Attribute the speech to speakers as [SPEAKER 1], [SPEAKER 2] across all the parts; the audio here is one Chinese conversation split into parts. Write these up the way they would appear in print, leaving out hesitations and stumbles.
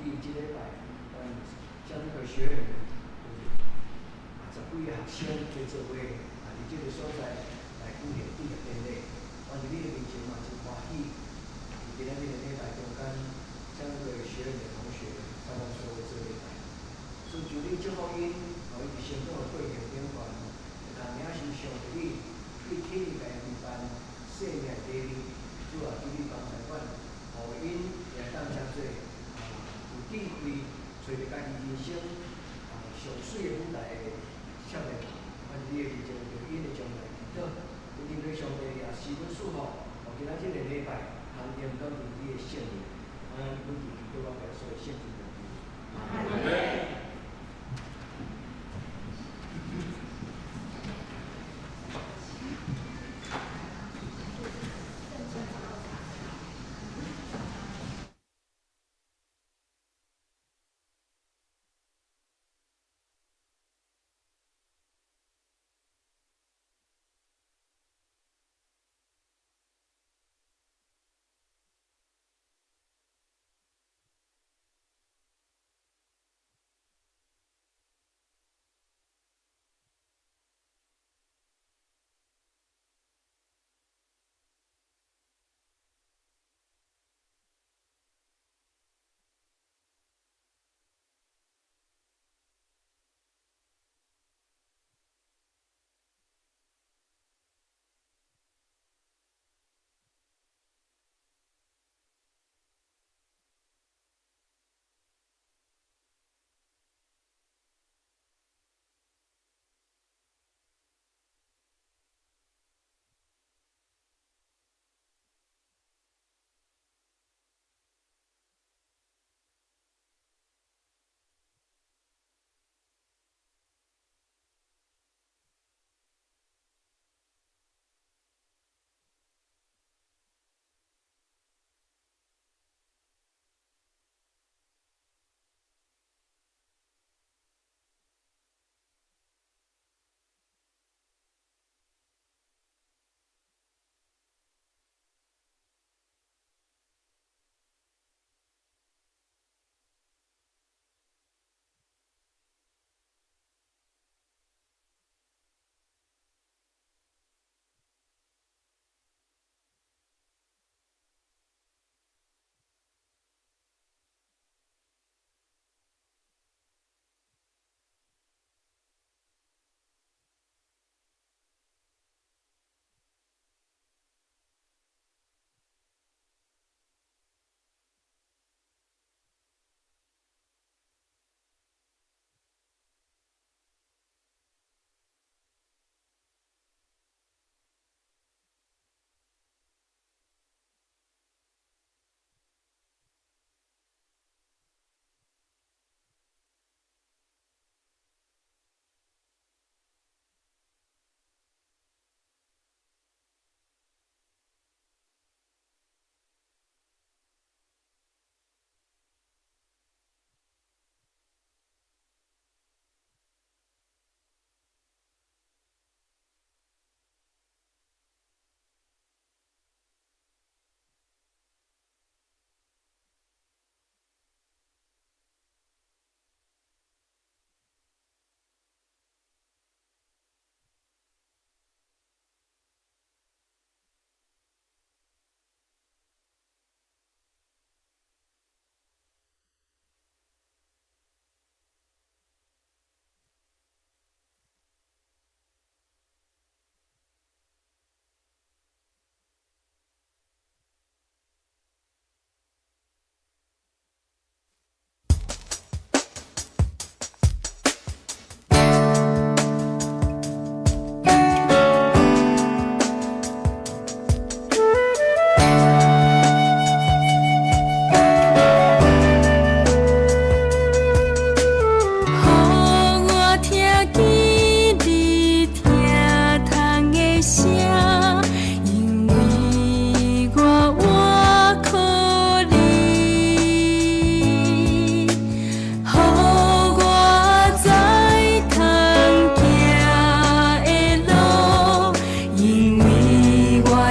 [SPEAKER 1] 伊即礼拜，像那个学员，十几个学生去做伙，伫即个所在来举行毕业典礼。我伫你的面前嘛真欢喜，今仔日的礼拜中间，像那个学院的同学，他们所有做礼拜，所以就你祝福因，互伊伫成长的过程顶悬，同样是上帝你体力来陪伴生命的礼，主啊，求你帮助阮，互因会当遮做有智慧，找着家己人生上水的舞台的少年。我伫你的面前，就因的将来祈祷，有恁对上帝也是阮祝福，互今仔日的礼拜，通验到你的圣灵，阮祈祷我家所有圣徒的名。阿门。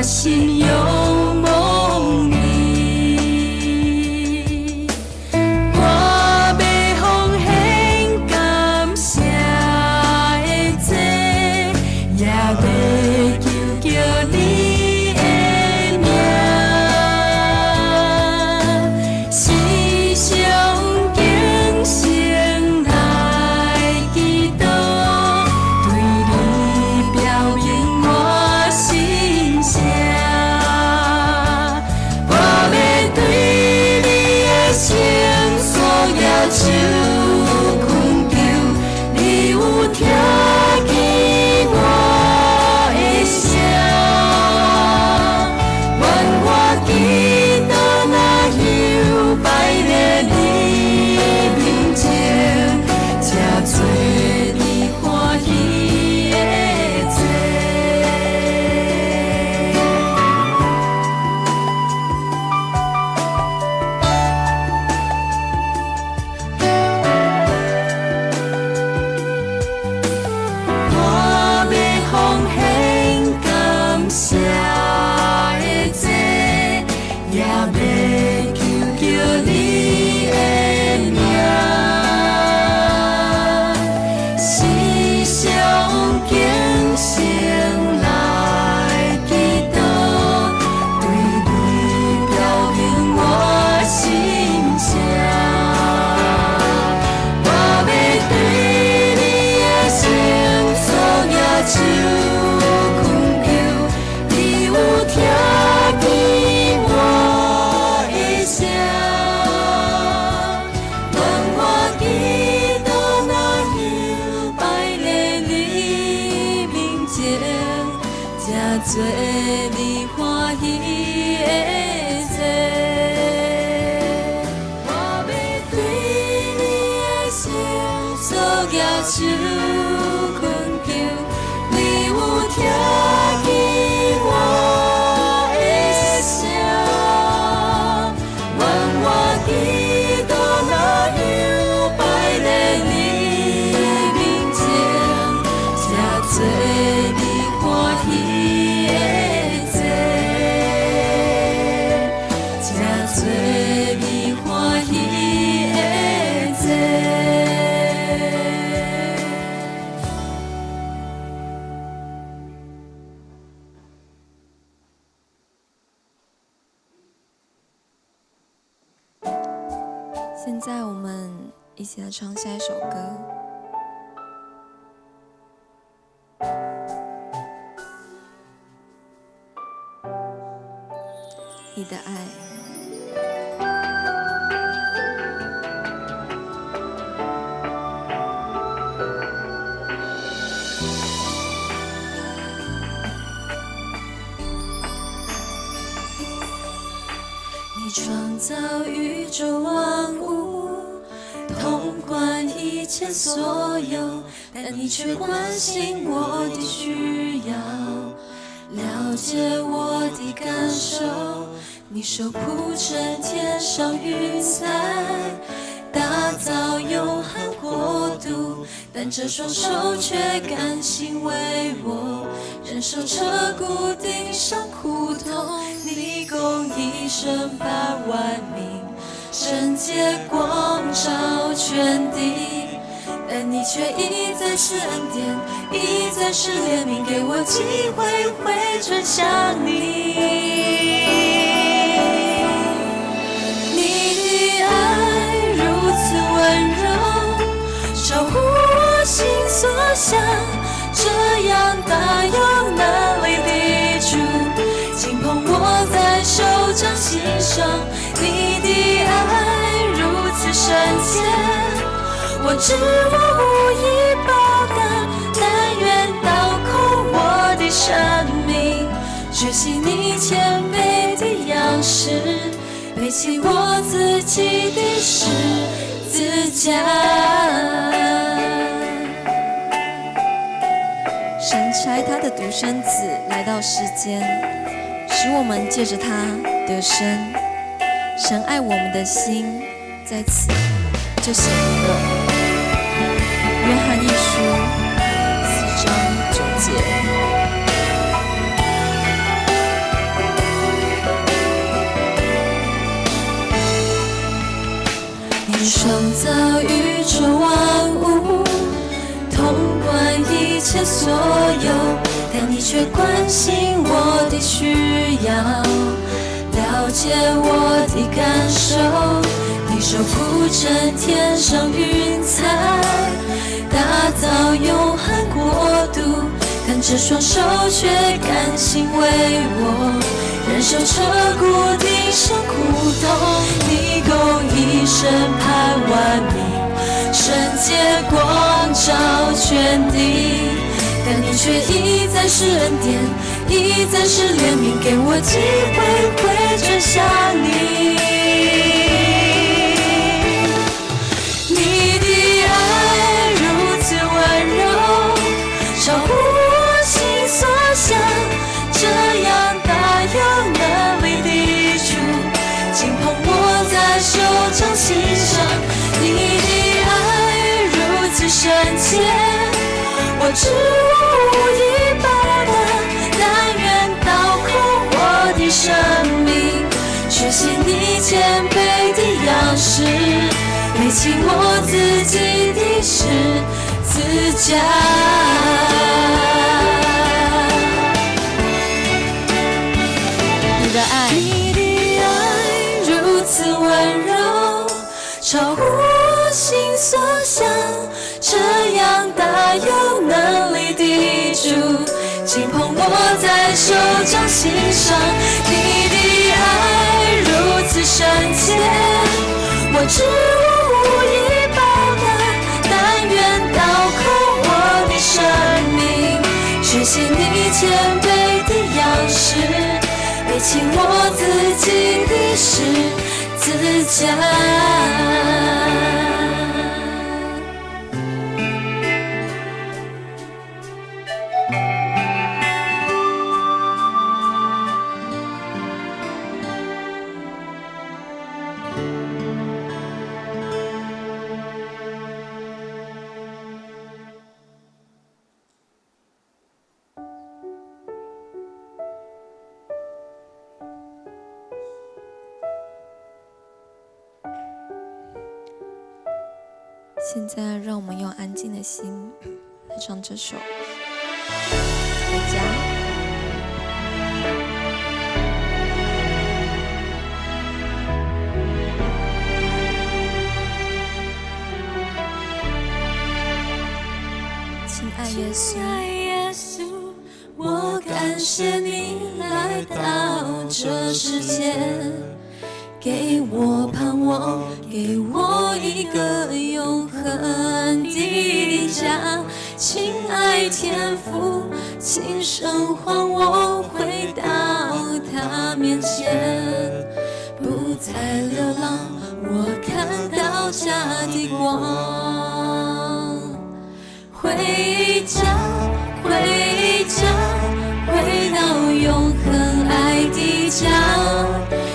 [SPEAKER 2] 心有梦里，我喜的罪。我要对你的心所举手恳求，你有听见我的声，愿我基督那样摆在你面前，才做你欢喜的罪，才做你欢喜的罪。现在我们一起来唱下一首歌。你的爱。你创造宇宙万物，统管一切所有，但你却关心我的需要，了解我的感受。你手铺成天上云彩，打造永恒国度，但这双手却甘心为我忍受彻骨顶上苦痛。你公义审判万民，圣洁光照全地，但你却一再是恩典，一再是怜悯，给我机会回转向你。你的爱如此温柔，超乎我心所想，这样大有能力的主，紧捧我在手掌心上。你的爱如此深切，我知我无以报答，但愿倒空我的生命，学习你谦卑的样式，背起我自己的十字架。神差他的独生子来到世间，使我们借着他得生。神爱我们的心在此就显明了。约翰一书4章9节。你创造宇宙万物，统管一切所有，但你却关心我的需要，了解我的感受。你手铺成天上云彩，打造永恒国度，但这双手却甘心为我忍受彻骨顶上苦痛。你公义审判万民，圣洁光照全地，但你却一再是恩典，一再是怜悯，给我机会回转向你。你的爱如此温柔，超乎我心所想，这样大有能力的主，紧捧我在手掌心上。你的爱如此深切，我知我无以报答，但愿倒空我的生命，学习你谦卑的样式，背起我自己的十字架。你的爱如此温柔，超乎我心所想，这样大有能力的主，紧捧我在手掌心上。你的爱如此深切，我知我无以报答，但愿倒空我的生命，学习你谦卑的样式，背弃我自己的十字架。现在，让我们用安静的心来唱这首《回家》。亲爱耶稣，我感谢你来到这世界。给我盼望，给我一个永恒的家。亲爱天父，请神唤我回到他面前，不再流浪，我看到家的光。回家，回家，回到永恒爱的家。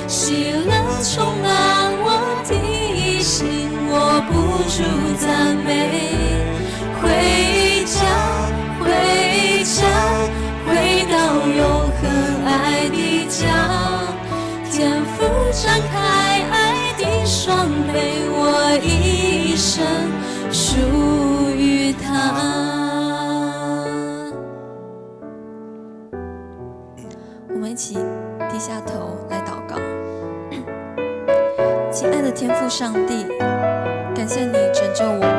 [SPEAKER 2] 喜乐充满我的心，握不住赞美。回家，回家，回到永恒爱的家。天父张开爱的双臂，我一生属于他。我们一起低下头来祷告。亲爱的天父上帝，感谢你拯救我们，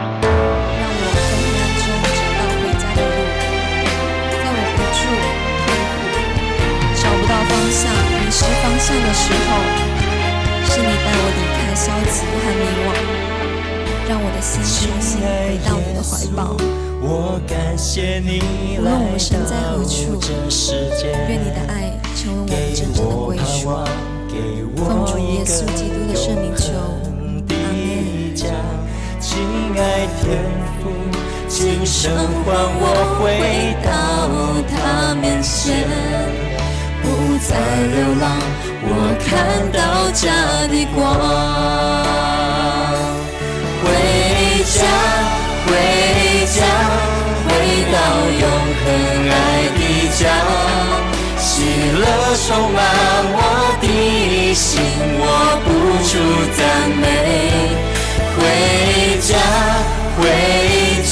[SPEAKER 2] 让我从黑暗中找到回家的路。在我无助、痛苦、找不到方向、迷失方向的时候，是你带我离开消极和迷惘，让我的心重新回到你的怀抱。
[SPEAKER 3] 我感谢你，
[SPEAKER 2] 无论我们身在何处，愿你的爱成为我们真正的归属。奉主耶稣基督的圣名求，阿们。
[SPEAKER 3] 亲爱天父，请神唤我回到他面前，
[SPEAKER 2] 不再流浪，我看到家的光。
[SPEAKER 3] 回家，回家，回到永恒爱的家。喜乐充满我的心，握不住赞美。回家，回家，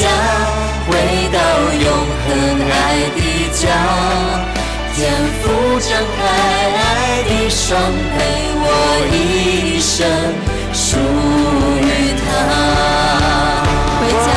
[SPEAKER 3] 回到永恒爱的家。天父张开爱的双臂，我一生属于他。
[SPEAKER 2] 回家。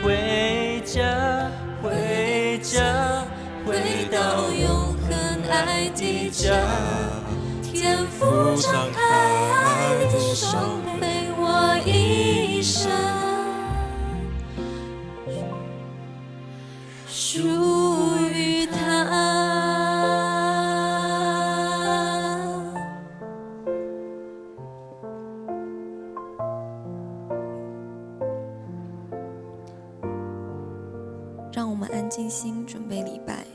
[SPEAKER 3] 回家，回家，回到永恒爱的家。
[SPEAKER 2] 天父张开爱的双臂，我一生属于他。让我们安静心，准备礼拜。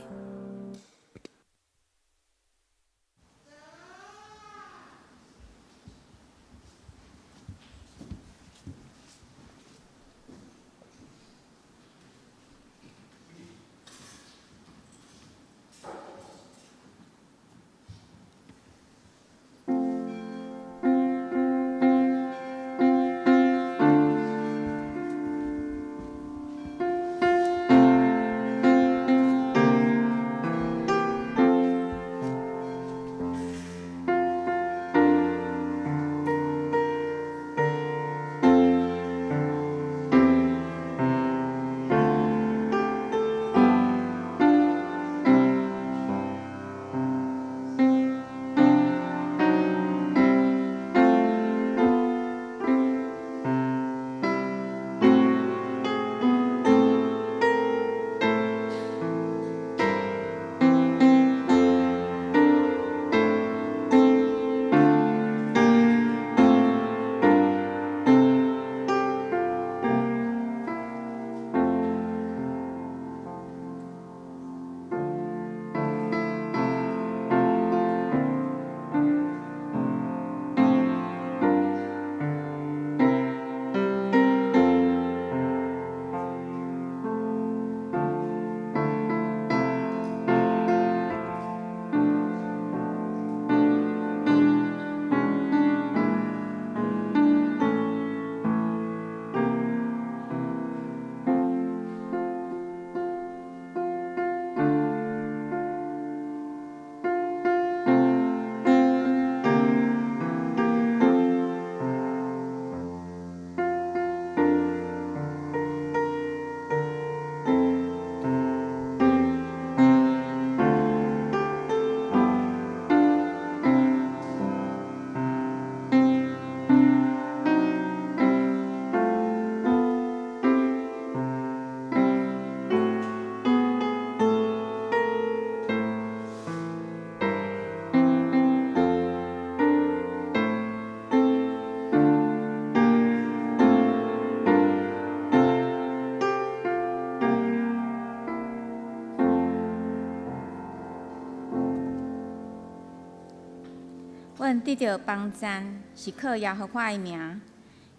[SPEAKER 4] 阮得到帮赞，是靠耶和华的名。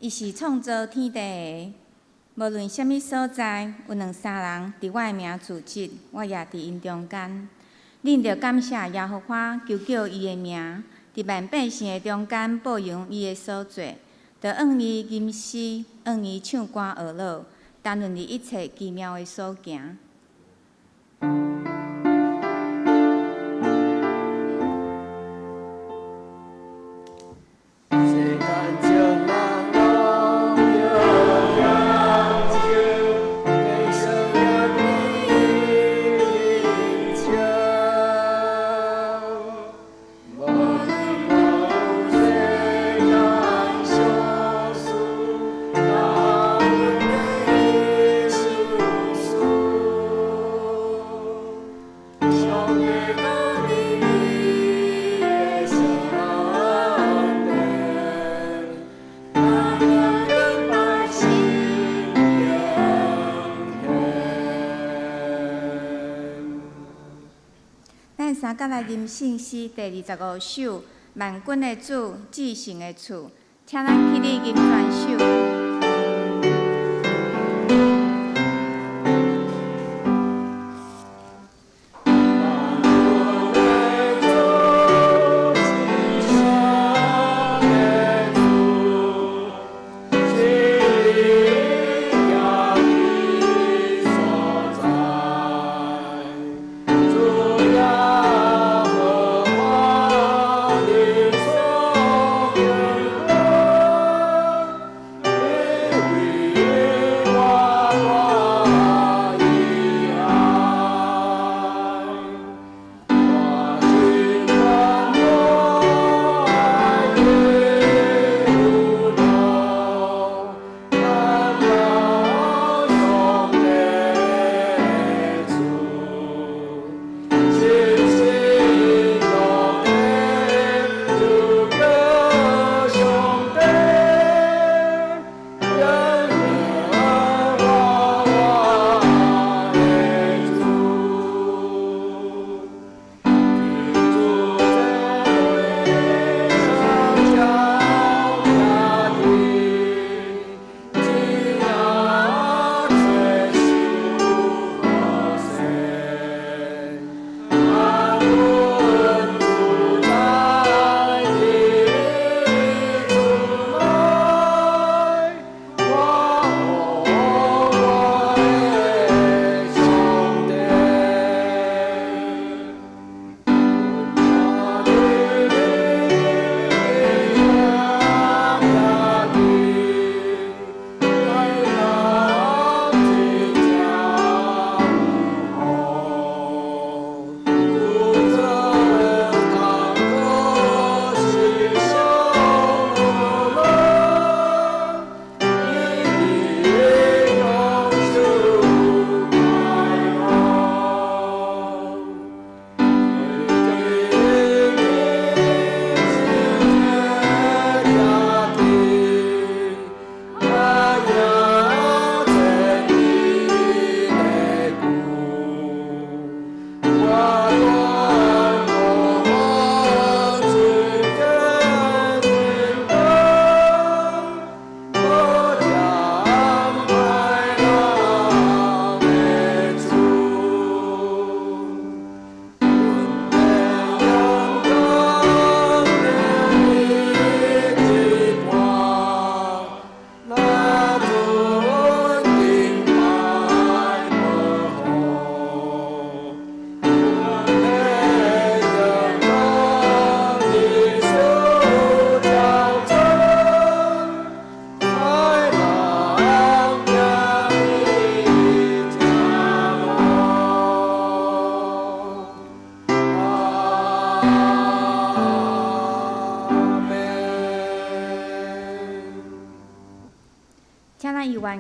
[SPEAKER 4] 伊是创造天地的，无论什么所在，有两三人伫我的名自集，我也伫因中间。恁着感谢耶和华，求叫伊的名，伫万百姓的中间报扬伊的所做，着按伊吟诗，按伊唱歌学乐，谈论伊一切奇妙的所行。三甲来吟圣诗第25首，万军的主，至圣的厝，请咱起立吟全首。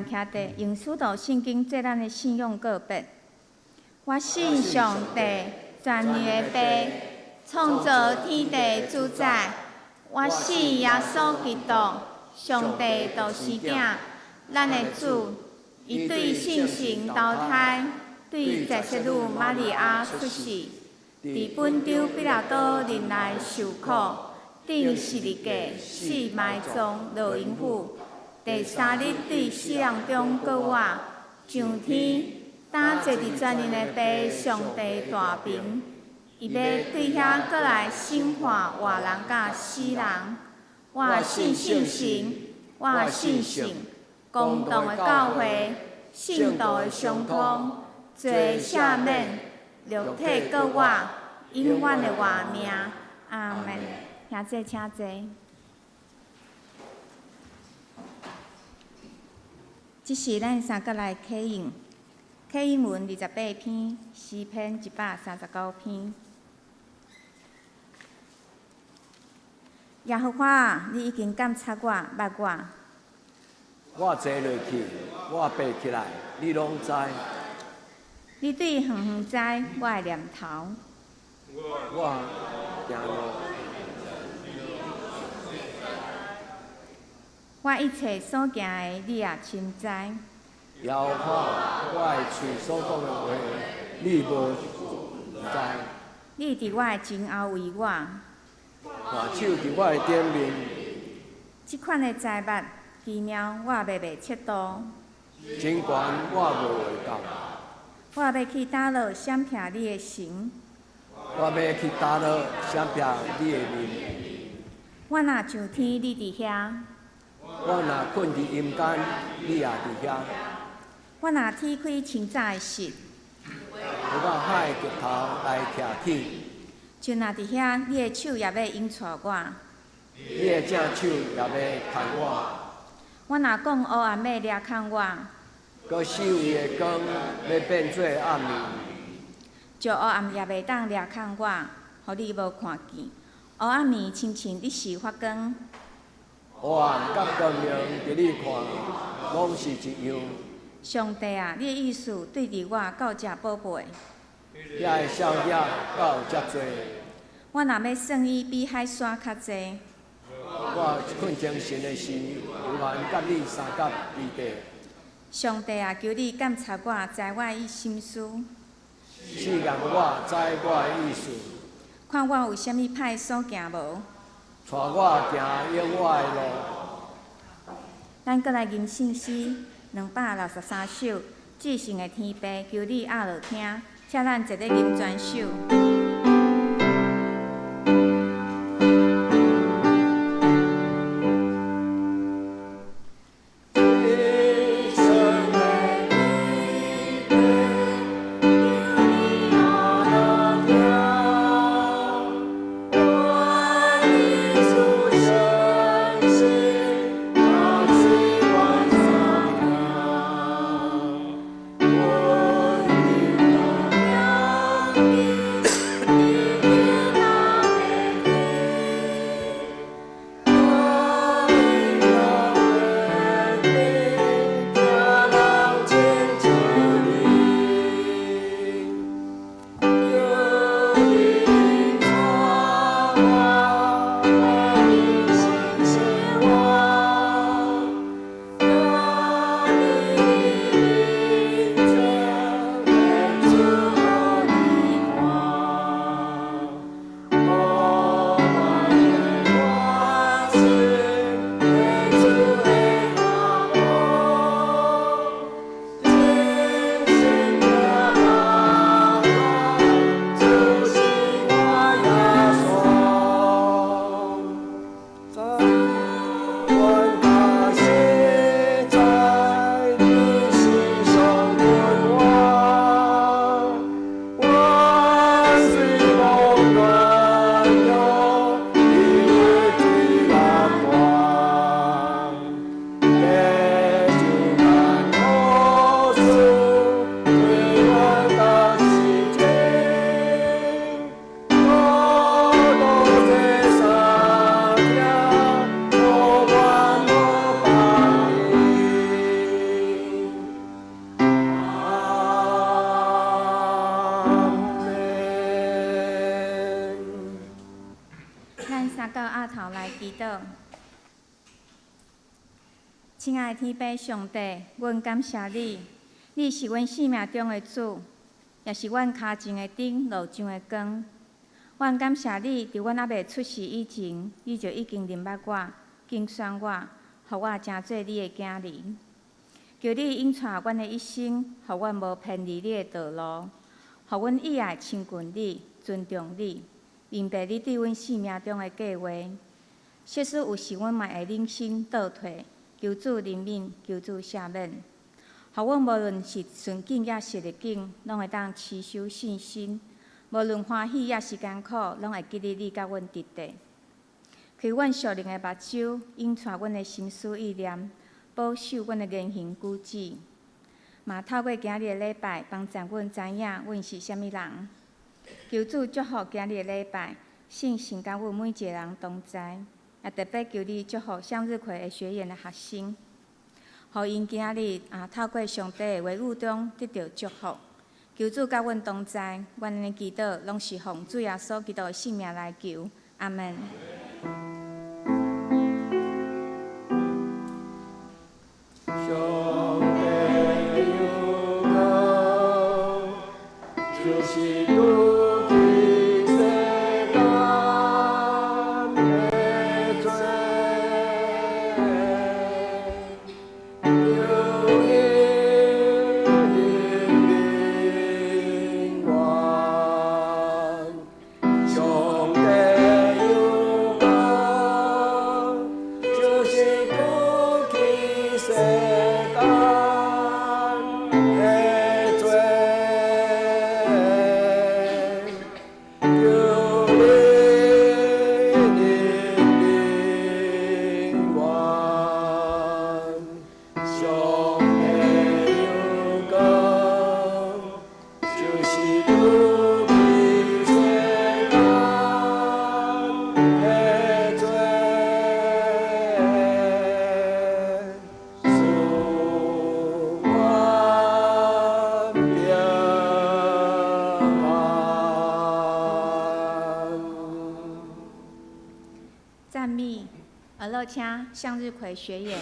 [SPEAKER 4] 徛地用使徒圣经做咱的信仰告别。我信上帝，全能的爸，创造天地主宰。我信耶稣基督，上帝道是囝，咱的主。伊对圣神投胎，对在世女玛利亚出世，伫本丢比拉多人来受苦，顶14日死埋葬落阴府。第3日对死人中搁活，上天，打坐伫全能的爸上帝大名，伊要对遐搁来审判活人甲死人。我信神，我信神，公道的教会，圣道的相通，罪赦免，肉体搁活，永远的活命。阿门。兄弟，请坐。这是咱三角来启应，启应文28篇，诗篇139篇。耶和华，你已经监察我、捌我。
[SPEAKER 5] 我坐落去，我爬起来，你拢知。
[SPEAKER 4] 你对远远知我的念头。
[SPEAKER 5] 我行路。
[SPEAKER 4] 我一切所行的，你也深知。
[SPEAKER 5] 耶和华，我的嘴所讲的话，你无知。
[SPEAKER 4] 你伫我的前后为我。
[SPEAKER 5] 看手伫我的顶面。
[SPEAKER 4] 即款的财物奇妙，我也袂测度。
[SPEAKER 5] 真悬我无会到。
[SPEAKER 4] 我要去打落闪避你的神。
[SPEAKER 5] 我要去打落闪避你的面。
[SPEAKER 4] 我若上天，你伫遐。
[SPEAKER 5] 我若困伫阴间，你也伫遐。
[SPEAKER 4] 我若天开清早的时，
[SPEAKER 5] 我到海的头来徛起。
[SPEAKER 4] 就若伫遐，你的手也要引带我。
[SPEAKER 5] 你的正手也要牵我。
[SPEAKER 4] 我若讲黑暗要掠牵我，
[SPEAKER 5] 搁四围的光要变做暗暝，
[SPEAKER 4] 就黑暗也袂当掠牵我，互你无看见。黑暗暝亲像你是发光。
[SPEAKER 5] 黑暗甲光明，伫你看，拢是一样。
[SPEAKER 4] 上帝啊，你的意思对伫我到遮宝贝。
[SPEAKER 5] 你的少爷到遮多。
[SPEAKER 4] 我若要算伊比海沙较济。
[SPEAKER 5] 我困精神的时，有缘甲你相甲异地。
[SPEAKER 4] 上帝啊，求你监察我，知我的心思。
[SPEAKER 5] 试验我，知我的意思。
[SPEAKER 4] 看我有啥物歹所行无？
[SPEAKER 5] 带我行永远的路。
[SPEAKER 4] 咱搁来吟圣诗263首，至圣的天父，求你压落听，请咱一个吟全首。亲爱的天父上帝，阮感谢你，你是阮生命中的主，也是阮脚前的灯，路上的光。阮感谢你，伫阮还未出世以前，你就已经认捌我、拣选我，互我成做你的囝儿。求你引带阮的一生，互阮无偏离你的道路，互阮以爱亲近你、尊重你，明白你对阮生命中的计划。即使有时，阮嘛会忍心倒退，求主怜悯，求主赦免。互阮无论是顺境也是逆境，拢会当持守信心。无论欢喜也是艰苦，拢会记得你甲阮伫地。开阮属灵的目睭，引带阮的心思意念，保守阮的言行举止。嘛透过今日的礼拜，帮助阮知影阮是啥物人。求主祝福今日的礼拜，信心甲阮每一个人同在。也特别求你祝福向日葵的学院的学生，互因今日透过上帝的话语中得到祝福。求主甲阮同在，阮的祈祷拢是奉主耶稣基督的圣名来求，阿门。
[SPEAKER 5] 上帝有功，就是如今世间的罪，有你灵愿。上帝有功，就是如今世间的罪，有你灵愿。上帝有功，就是如今世间的罪，使我平安。
[SPEAKER 4] 赞美俄勒车向日葵学园。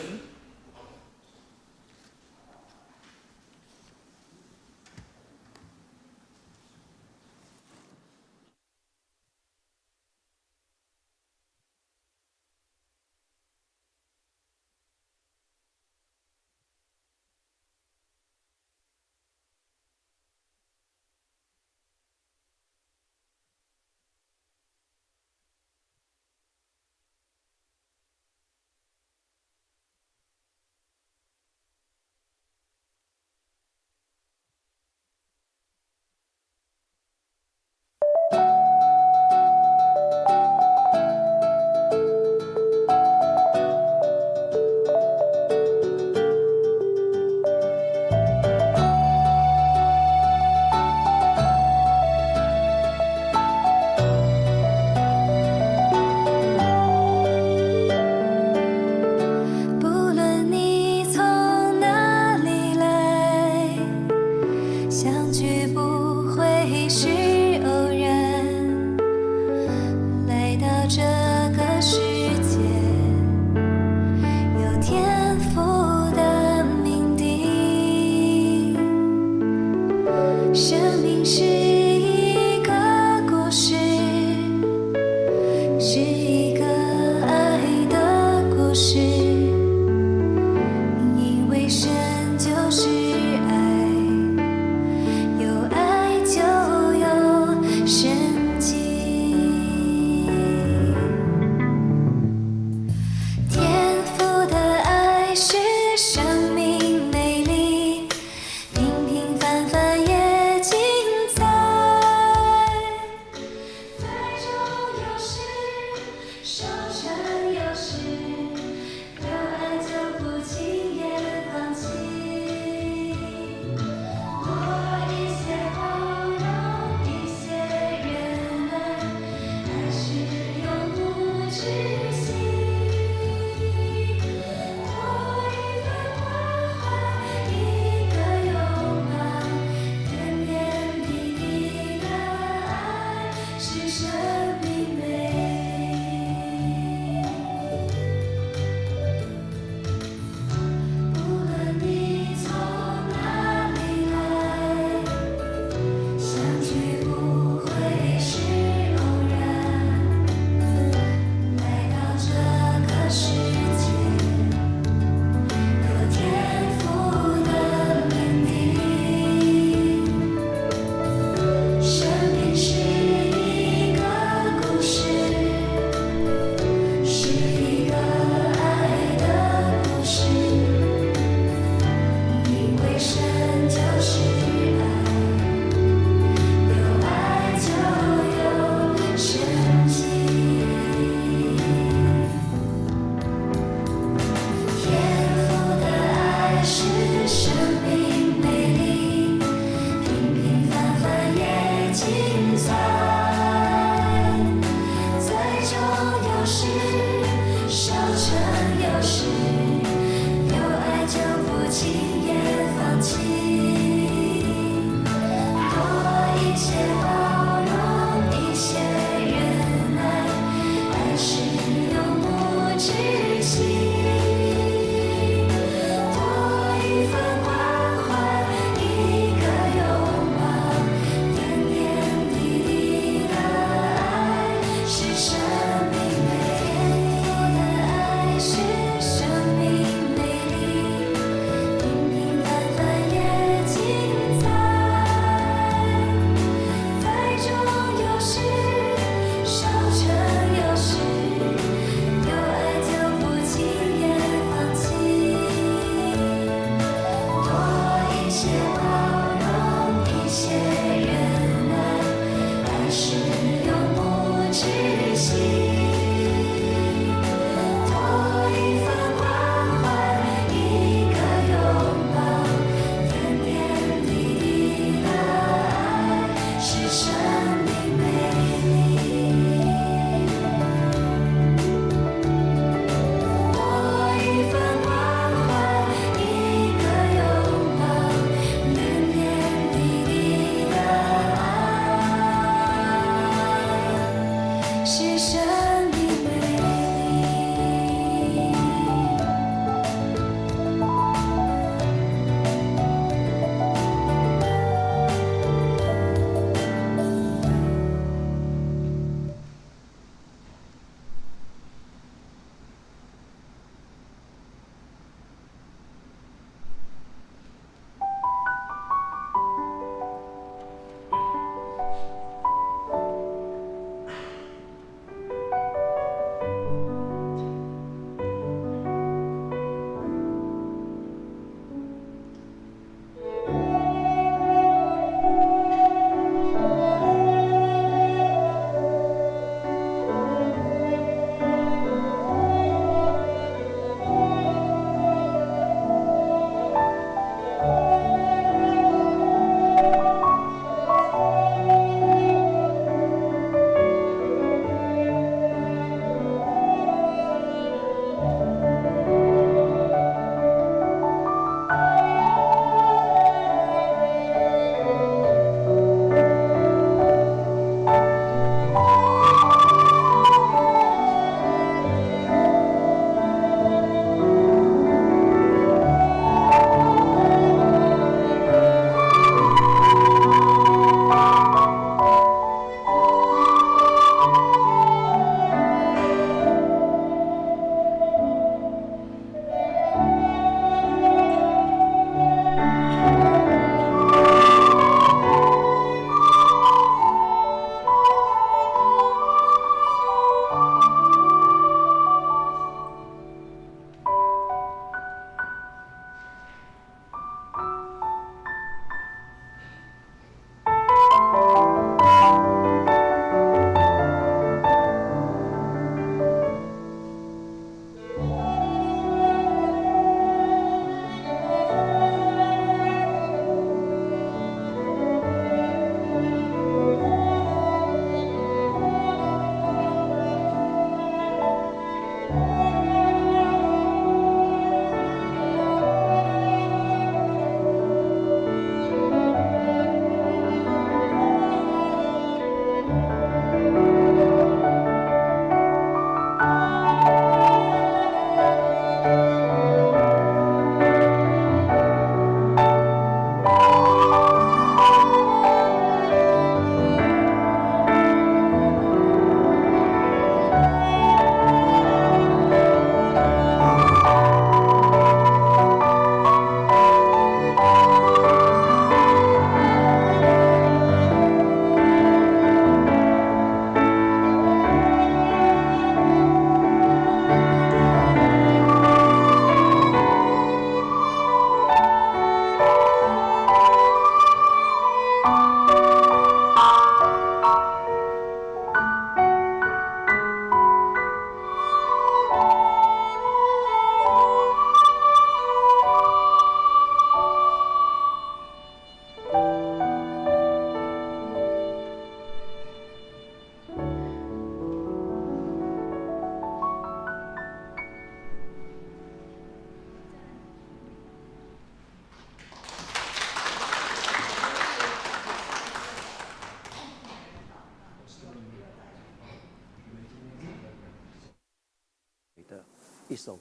[SPEAKER 1] 一首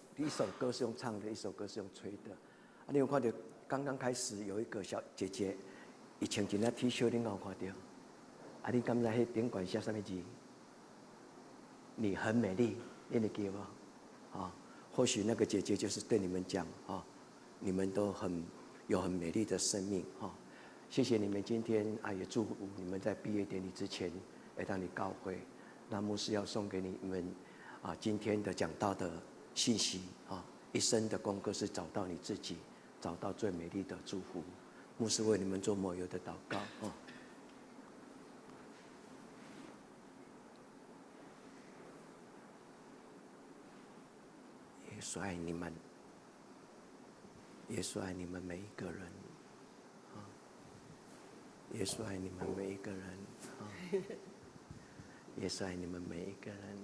[SPEAKER 1] 歌是用唱的，一首歌是用吹的。你有看到刚刚开始有一个小姐姐，伊穿一件 T 恤，你有看到？你敢知迄顶管写什么字？你很美丽，你会记无？或许那个姐姐就是对你们讲你们都有很美丽的生命谢谢你们今天也祝福你们在毕业典礼之前来到你教会。那牧师要送给你们今天的讲道的信息一生的功课是找到你自己，找到最美丽的祝福。牧师为你们做抹油的祷告耶稣爱你们，耶稣爱你们每一个人耶稣爱你们每一个人耶稣爱你们每一个人，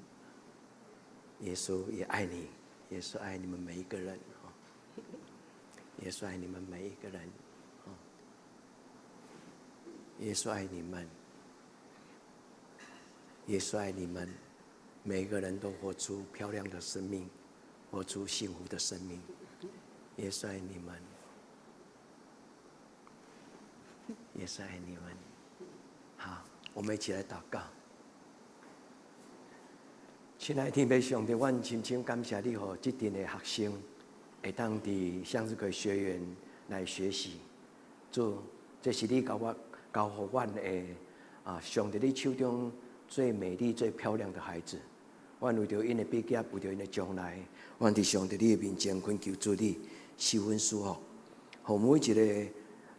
[SPEAKER 1] 耶稣也爱你，耶稣爱你们每一个人耶稣爱你们每一个人耶稣爱你们，耶稣爱你们，每一个人都活出漂亮的生命，活出幸福的生命。耶稣爱你们，耶稣爱你们。好，我们一起来祷告。亲爱的天父上帝，我深深感谢你，让这群的学生会当伫向日葵学院来学习。主，这是你交予阮的上帝你手中最美丽、最漂亮的孩子。阮为着因的毕业，为着因的将来，阮伫上帝你的面前恳求主你施恩赐福，互每一个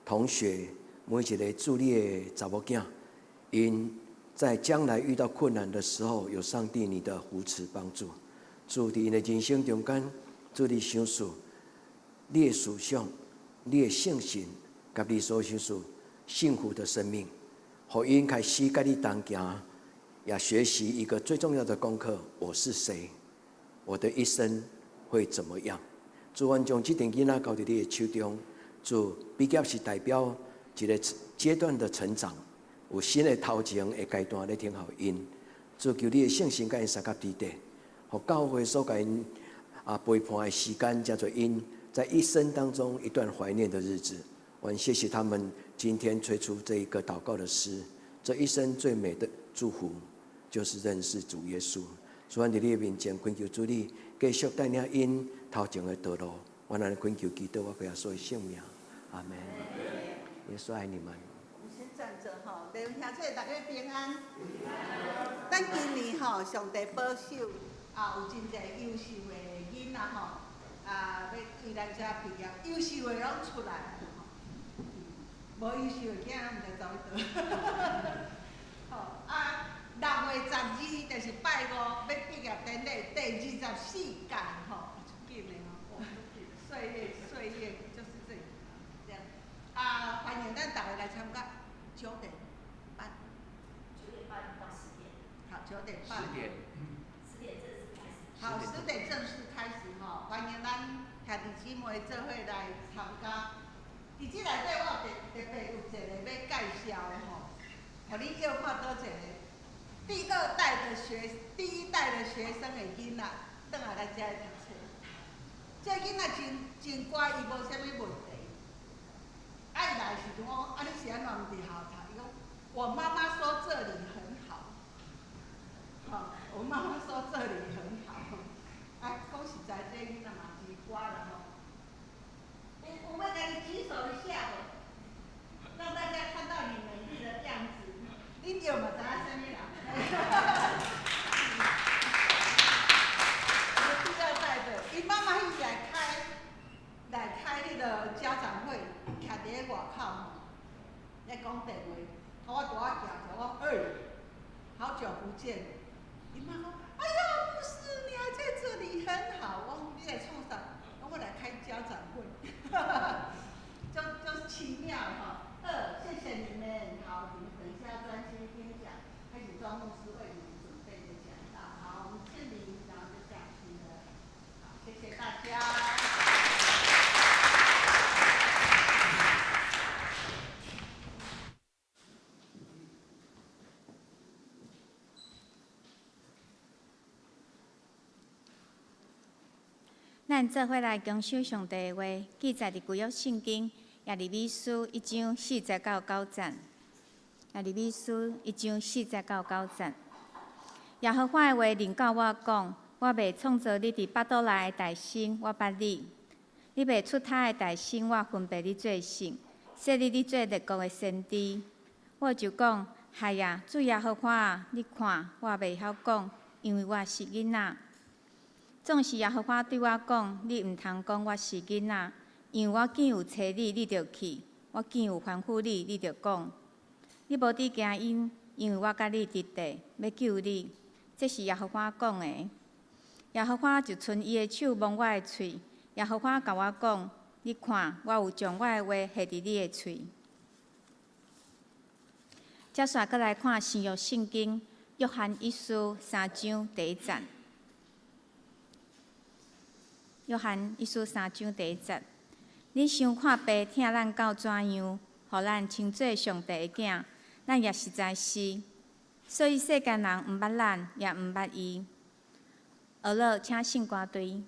[SPEAKER 1] 同学、每一个主你的查某囝，因在将来遇到困难的时候，有上帝你的扶持帮助。主伫因的人生中间，主你想事，你的思想、你的信心，甲你所想事幸福的生命，互因开始甲你同行，也学习一个最重要的功课：我是谁？我的一生会怎么样？主，阮将这群囡仔交伫你的手中。主，毕业是代表一个阶段的成长。有新的头前的阶段咧听候因，主求你的信心甲因三甲伫地，互教会所甲因陪伴的时间，叫做因在一生当中一段怀念的日子。我谢谢他们今天推出这一个祷告的诗，这一生最美的祝福就是认识主耶稣。主，阮伫你的面前恳求主你继续带领因头前的道路。我来恳求祈祷，我耶稣的圣名，阿门。耶稣爱你们。
[SPEAKER 6] 站着吼，弟兄兄弟大家平安。咱今年吼，上帝保守有真侪优秀的囡仔吼，要为咱遮毕业，优秀的拢出来吼，无优秀的囝毋知走去倒。吼6月12就是拜五要毕业典礼，第24届吼，出紧的吼，岁月就是这样。欢迎咱大家来参加。9点半到10点。好，9点半。10点正式开始。好，10点正式开始吼，欢迎咱兄弟姊妹做伙来参加。伫这内底我特别有一个要介绍的吼，互你约看倒一个第一代的学生的囡仔，转来咱遮来读册。这囡仔真乖，伊无啥物问题。伊来时阵我你是安怎毋伫校读？伊讲我妈妈说这里很好，我妈妈说这里很好。讲实在，这囡仔嘛真乖啦吼。我们给你举手一下，让大家看到你美丽的样子。你有嘛知影啥物人？第二代的，伊妈妈伊来开迄个家长会，徛伫咧外口吼，咧讲电话，我大仔行着，我好久不见。伊妈讲，哎呀，牧师，你还在这里，很好。我你来创啥？我来开家长会，就是奇妙哈。谢谢你们，好，你们等一下专心听讲，开始庄牧师为你们准备的讲道。好，我们敬礼，然后就下去了。好，谢谢大家。
[SPEAKER 4] 咱做伙来恭守上帝的话，记载伫旧约圣经耶利米书1章4节到9节。耶利米书1章4节到9节。耶和华的话临到我讲：我未创造你伫腹肚内的大身，我捌你；你未出胎的大身，我分别你做圣，设立你做列国的先知。我就讲：嗨呀，主耶和华啊，你看，我袂晓讲，因为我是囡仔。总是耶和华对我讲：你毋通讲我是囡仔，因为我见有找你，你就去；我见有吩咐你，你就讲。你无伫惊因，因为我甲你伫地，要救你。这是耶和华讲的。耶和华就伸伊的手摸我的喙。耶和华甲我讲：你看，我有将我的话下伫你的喙。接续搁来看新约圣经约翰一书3章第1节。约翰一书3章第1节。你想看爸疼咱到怎样，互咱称做上帝的囝，咱也实在是。所以世间人毋捌咱，也毋捌伊。学了，请圣歌队。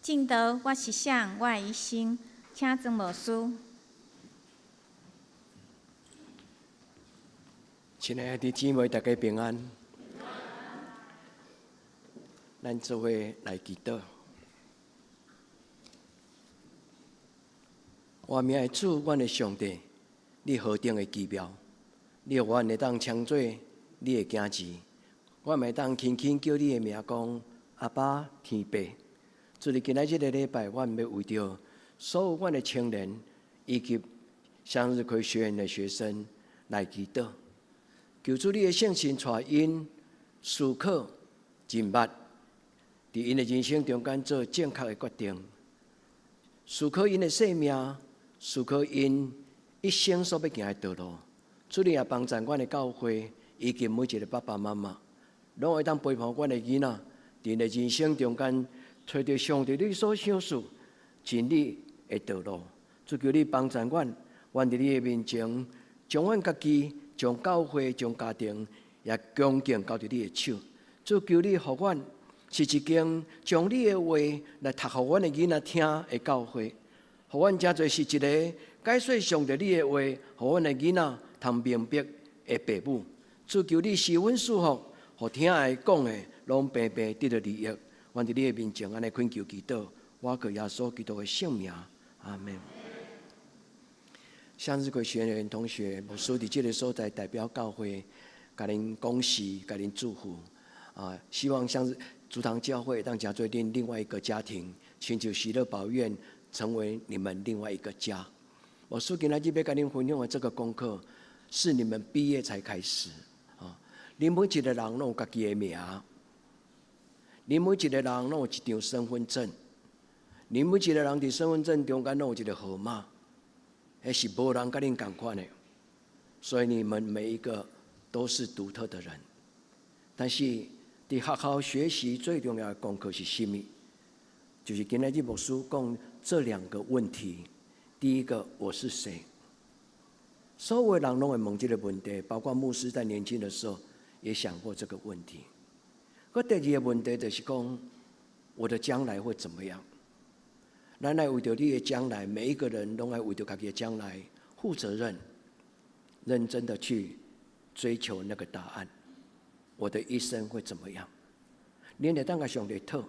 [SPEAKER 4] 敬道我是想我的一生，请曾牧师。
[SPEAKER 5] 亲爱的姊妹，大家平安。咱做伙来祈祷。我名的主，阮的上帝，你何等的奇妙！你让阮会当称做你的囝子，阮会当轻轻叫你的名讲阿爸天父。主日今仔日的礼拜，阮要为着所有阮的青年以及向日葵学院的学生来祈祷，求主你的圣神带因思考、认捌，伫因的人生中间做正确的决定，思考因的生命，思考因一生所要行的道路。主你也帮助阮的教会以及每一个爸爸妈妈，拢会当陪伴阮的囡仔，伫因的人生中间找到上帝你所想事真理的道路。主求你帮助阮，阮伫你的面前，将阮家己、将教会、将家庭也恭敬交伫你的手。主求你，互阮是一间将你的话来读互阮的囡仔听的教会，互阮真侪是一个解说上帝你的话，互阮的囡仔通明白的父母。主求你施恩赐福，互听的讲的，拢平平得到利益。阮伫你的面前安尼恳求祈祷，我靠耶稣基督的圣名，阿门。向日葵学院同学，牧师伫这个所在代表教会，甲恁恭喜，甲恁祝福。希望向主堂教会让加做恁另外一个家庭，寻求喜乐宝院成为你们另外一个家。牧师今仔日要甲恁分享的这个功课，是你们毕业才开始。恁每一个人拢有家己的名，恁每一个人拢有一张身份证，恁每一个人伫身份证中间拢有一个号码，那是无人甲恁同款的。所以你们每一个都是独特的人。但是伫学校学习最重要的功课是什么？就是今天这牧师讲这2个问题。第一个，我是谁？所有的人拢会问这个问题，包括牧师在年轻的时候也想过这个问题。第二个问题就是讲，我的将来会怎么样？咱来为着你的将来，每一个人都来为着自己的将来负责任，认真的去追求那个答案。我的一生会怎么样？恁会当甲上帝讨，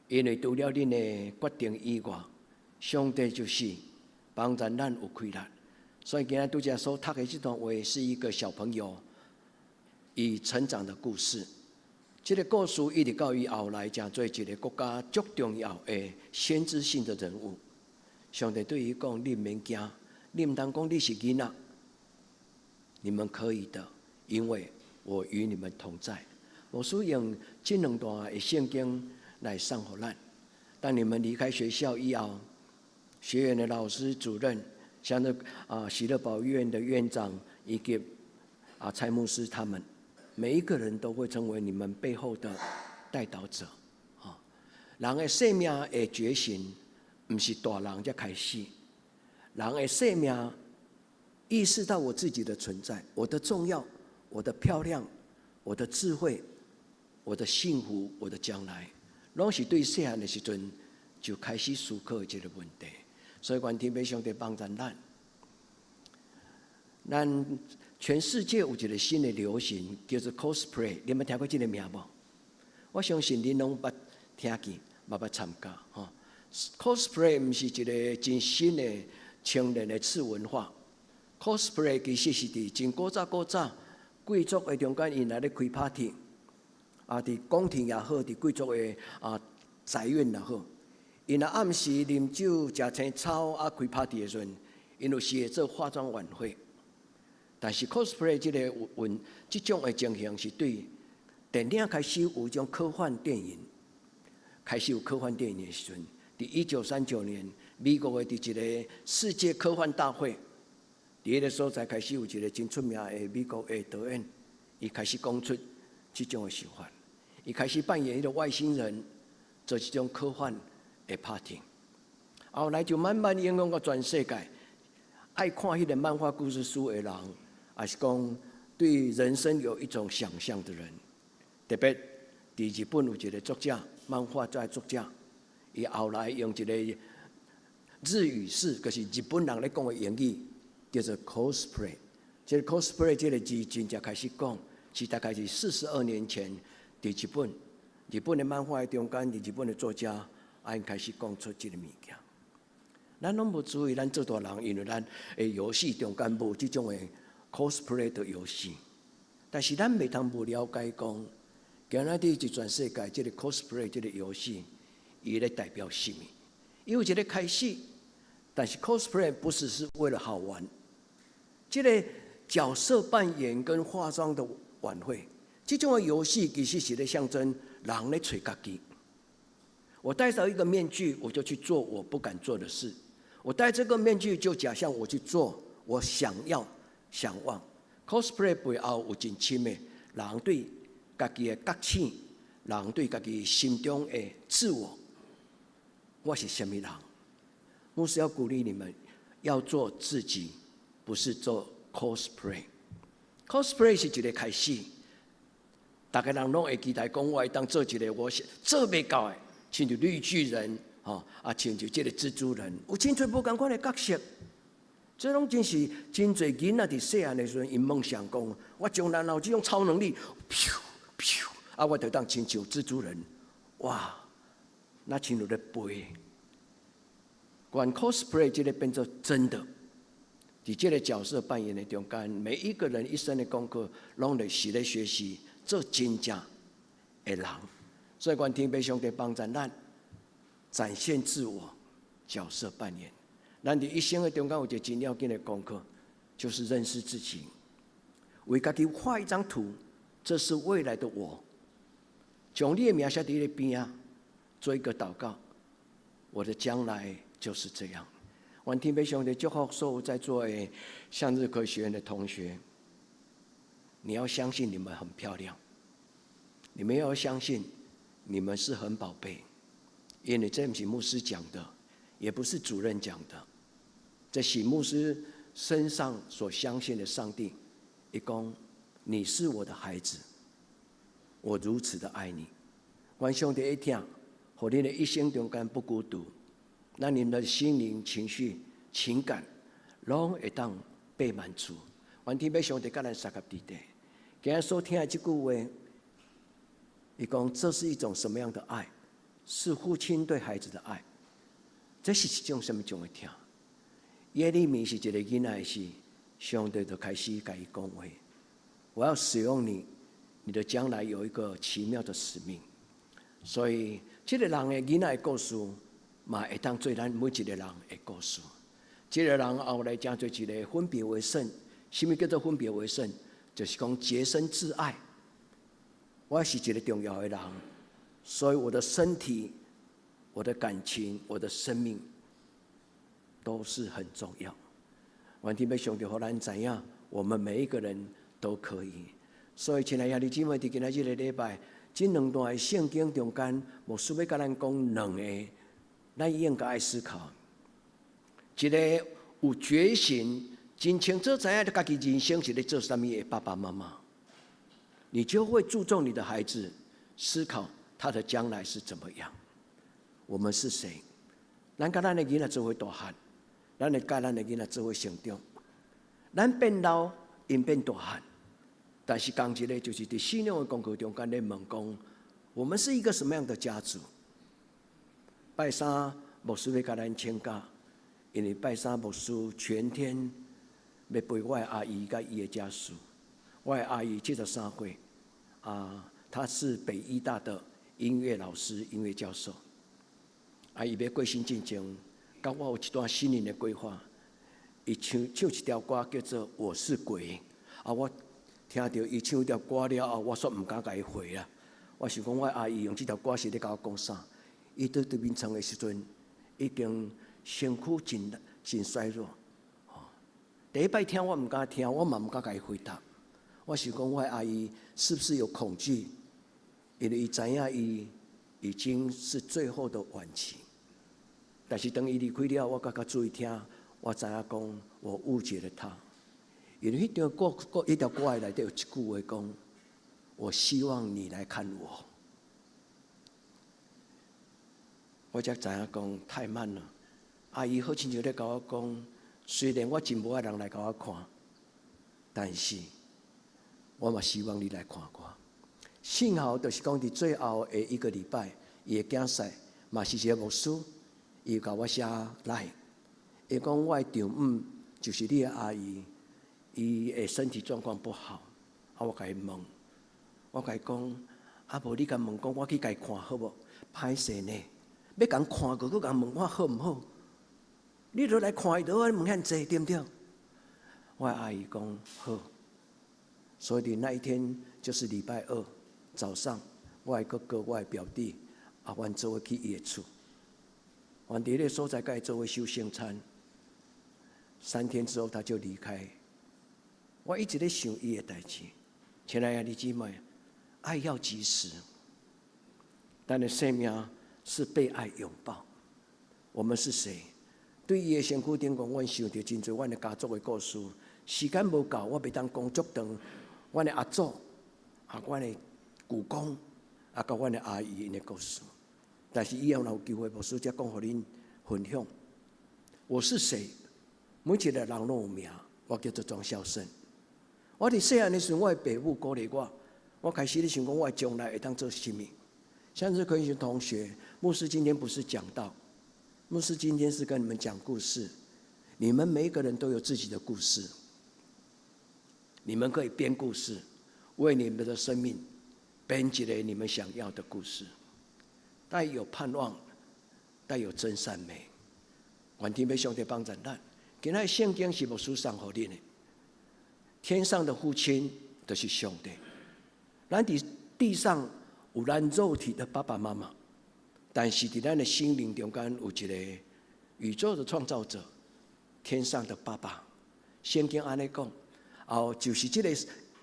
[SPEAKER 5] 因为除了恁的决定以外，上帝就是帮助咱有开力。所以今天拄则所读的这段话，是一个小朋友以成长的故事。这个故事一直到伊后来，成做一个国家最重要的先知性的人物。上帝对伊讲：“你唔免惊，你唔通讲你是囡仔，你们可以的，因为我与你们同在。”牧师用这2段的圣经来上给咱。当你们离开学校以后，学院的老师、主任，像喜乐宝院的院长以及蔡牧师他们。每一个人都会成为你们背后的带导者。人的生命的觉醒，不是大人才开始。人的生命意识到我自己的存在，我的重要，我的漂亮，我的智慧，我的幸福，我的将来，拢是对细汉的时阵就开始思考这个问题。所以，愿天父上帝帮助咱全世界有一个新的流行，叫做 cosplay。你们听过这个名无？我相信你拢捌听见，捌参加。cosplay 不是一个真新的青年的次文化。cosplay 其实是伫真古早贵族的中间，因来咧开 party， 伫宫廷也好，伫贵族的宅院也好，因若暗时啉酒、食青草开 party 的时阵，因有时会做化妆晚会。但是 cosplay 这种的情形是对电影开始有一种科幻电影，开始有科幻电影的时阵，伫1939年，美国的伫一个世界科幻大会，伫迄个所在开始有一个真出名的美国的导演，伊开始讲出这种的想法，伊开始扮演迄个外星人，做这种科幻的 party， 后来就慢慢影响到全世界，爱看迄个漫画故事书的人。还是讲对人生有一种想象的人，特别伫日本有一个作家，漫画作者，伊后来用一个日语式，就是日本人咧讲的英语，叫做 cosplay。这个 cosplay 这个字真正开始讲，是大概是42年前在日本的漫画的中间，日本的作家因开始讲出这个物件。咱拢无注意，咱做大人，因为咱的游戏中间无这种的 cosplay 的游戏，但是咱袂通无了解讲，今仔日这全世界这个 cosplay 这个游戏，伊咧代表什么？有一个开始，但是 cosplay 不是为了好玩，这个角色扮演跟化妆的晚会，这种的游戏其实是咧象征人咧找家己。我戴上一个面具，我就去做我不敢做的事。我戴这个面具，就假象我去做我想望。cosplay 背后有真深的人对家己的觉醒，人对家己心中的自我。我是什么人？牧师要鼓励你们，要做自己，不是做 cosplay。cosplay 是一个开始，大家人拢会期待讲，我会当做一个我做袂到的，像就绿巨人。像就这个蜘蛛人，有真侪无同款的角色，这拢真是真侪囡仔伫细汉的时阵，因梦想讲，我将来有这种超能力，我就当亲像蜘蛛人，哇，那亲像咧飞。管 cosplay 这个变作真的，伫这个角色扮演的中间，每一个人一生的功课，拢是咧学习做真正的人。所以，愿天父上帝帮助咱。展现自我，角色扮演。咱伫一生的中间有一个真要紧的功课，就是认识自己。为家己画一张图，这是未来的我。将你的名写伫咧边啊，做一个祷告。我的将来就是这样。愿天父上帝祝福所有在座的向日葵学院的同学。你要相信你们很漂亮，你们要相信你们是很宝贝。因为这不是牧师讲的，也不是主任讲的，这是牧师身上所相信的上帝。一讲，你是我的孩子，我如此的爱你。愿上帝一听，让你的一生中间不孤独，让你的心灵、情绪、情感，拢会当被满足。愿天父上帝甲咱三合伫地。今日所听的这句话，伊讲这是一种什么样的爱？是父亲对孩子的爱，这是一种什么种的听？耶利米是一个囡仔时，上帝就开始甲伊讲话：我要使用你，你的将来有一个奇妙的使命。所以，这个人的囡仔的故事，嘛会当做咱每一个人的故事。这个人后来将做一个分别为圣。什么叫做分别为圣？就是讲洁身自爱。我是一个重要的人。所以我的身体、我的感情、我的生命都是很重要。愿天父上帝让咱知影，我们每一个人都可以。所以，亲爱的弟兄姊妹，伫今仔日的礼拜，这两段的圣经中间，牧师要甲咱讲两个，咱应该爱思考。一个有觉醒、真清楚知影家己人生是咧做什么的爸爸妈妈，你就会注重你的孩子，思考他的将来是怎么样？我们是谁？咱甲咱的囡仔做伙大汉，咱会甲咱的囡仔做伙成长。咱变老，因变大汉，但是讲一个就是伫信仰的功课中间咧问讲，我们是一个什么样的家族？拜三牧师要甲咱请假，因为拜三牧师全天要陪我的阿姨甲伊的家属。我的阿姨73岁，她是北医大的音乐老师、音乐教授。阿姨要过身之前，甲我有一段心灵的规划。伊唱一条歌叫做《我是鬼》，我听到伊唱一条歌了后，我煞唔敢甲伊回啦。我想讲，我阿姨用这条歌是咧甲我讲啥？伊在对面唱的时阵，已经身躯真衰弱。第一摆听我唔敢听，我嘛唔敢甲伊回答。我想讲，我的阿姨是不是有恐惧？因为伊知影伊已经是最后的晚期。但是当伊离开了，我更加注意听，我知影讲，我误解了他。因为迄条歌的内底有一句话讲：我希望你来看我。我才知影讲太慢了。阿姨好亲像咧甲我讲，虽然我真无爱人来甲我看，但是我嘛希望你来看我。幸好就是讲伫最后的1个礼拜，伊的竞赛嘛是一个牧师，伊甲我写来，伊讲我的丈母就是你的阿姨，伊的身体状况不好，我甲伊问，我甲伊讲，无你甲问讲，我去甲伊看好无？歹势呢，要甲看过，佮甲问我好毋好？你都来看伊，都问遐济，对不对？我的阿姨讲好，所以那一天就是礼拜2早上，我的哥哥、我的表弟阮做伙去伊的厝，阮伫迄个所在甲伊做伙修圣餐。3天之后他就离开。我一直在想伊的代志，亲爱的弟兄姊妹，爱要及时，咱的生命是被爱拥抱。我们是谁？对伊的身躯顶讲，阮想到真侪阮的家族的故事，时间无够，我袂当讲足长。阮的阿祖，阮的舅公，甲阮的阿姨因的故事。但是以后若有机会，牧师才讲互恁分享。我是谁？每一个人拢有名，我叫做庄孝胜。我伫细汉的时候，我的爸母鼓励我开始咧想讲，我将来会当做什么？向日葵同学，牧师今天不是讲道，牧师今天是跟你们讲故事。你们每一个人都有自己的故事，你们可以编故事，为你们的生命编辑了你们想要的故事，带有盼望，带有真善美。愿天父上帝帮助咱。今仔圣经是牧师送互恁的，天上的父亲就是上帝。咱伫地上有咱肉体的爸爸妈妈，但是伫咱的心灵中间有一个宇宙的创造者，天上的爸爸。圣经安尼讲，就是这个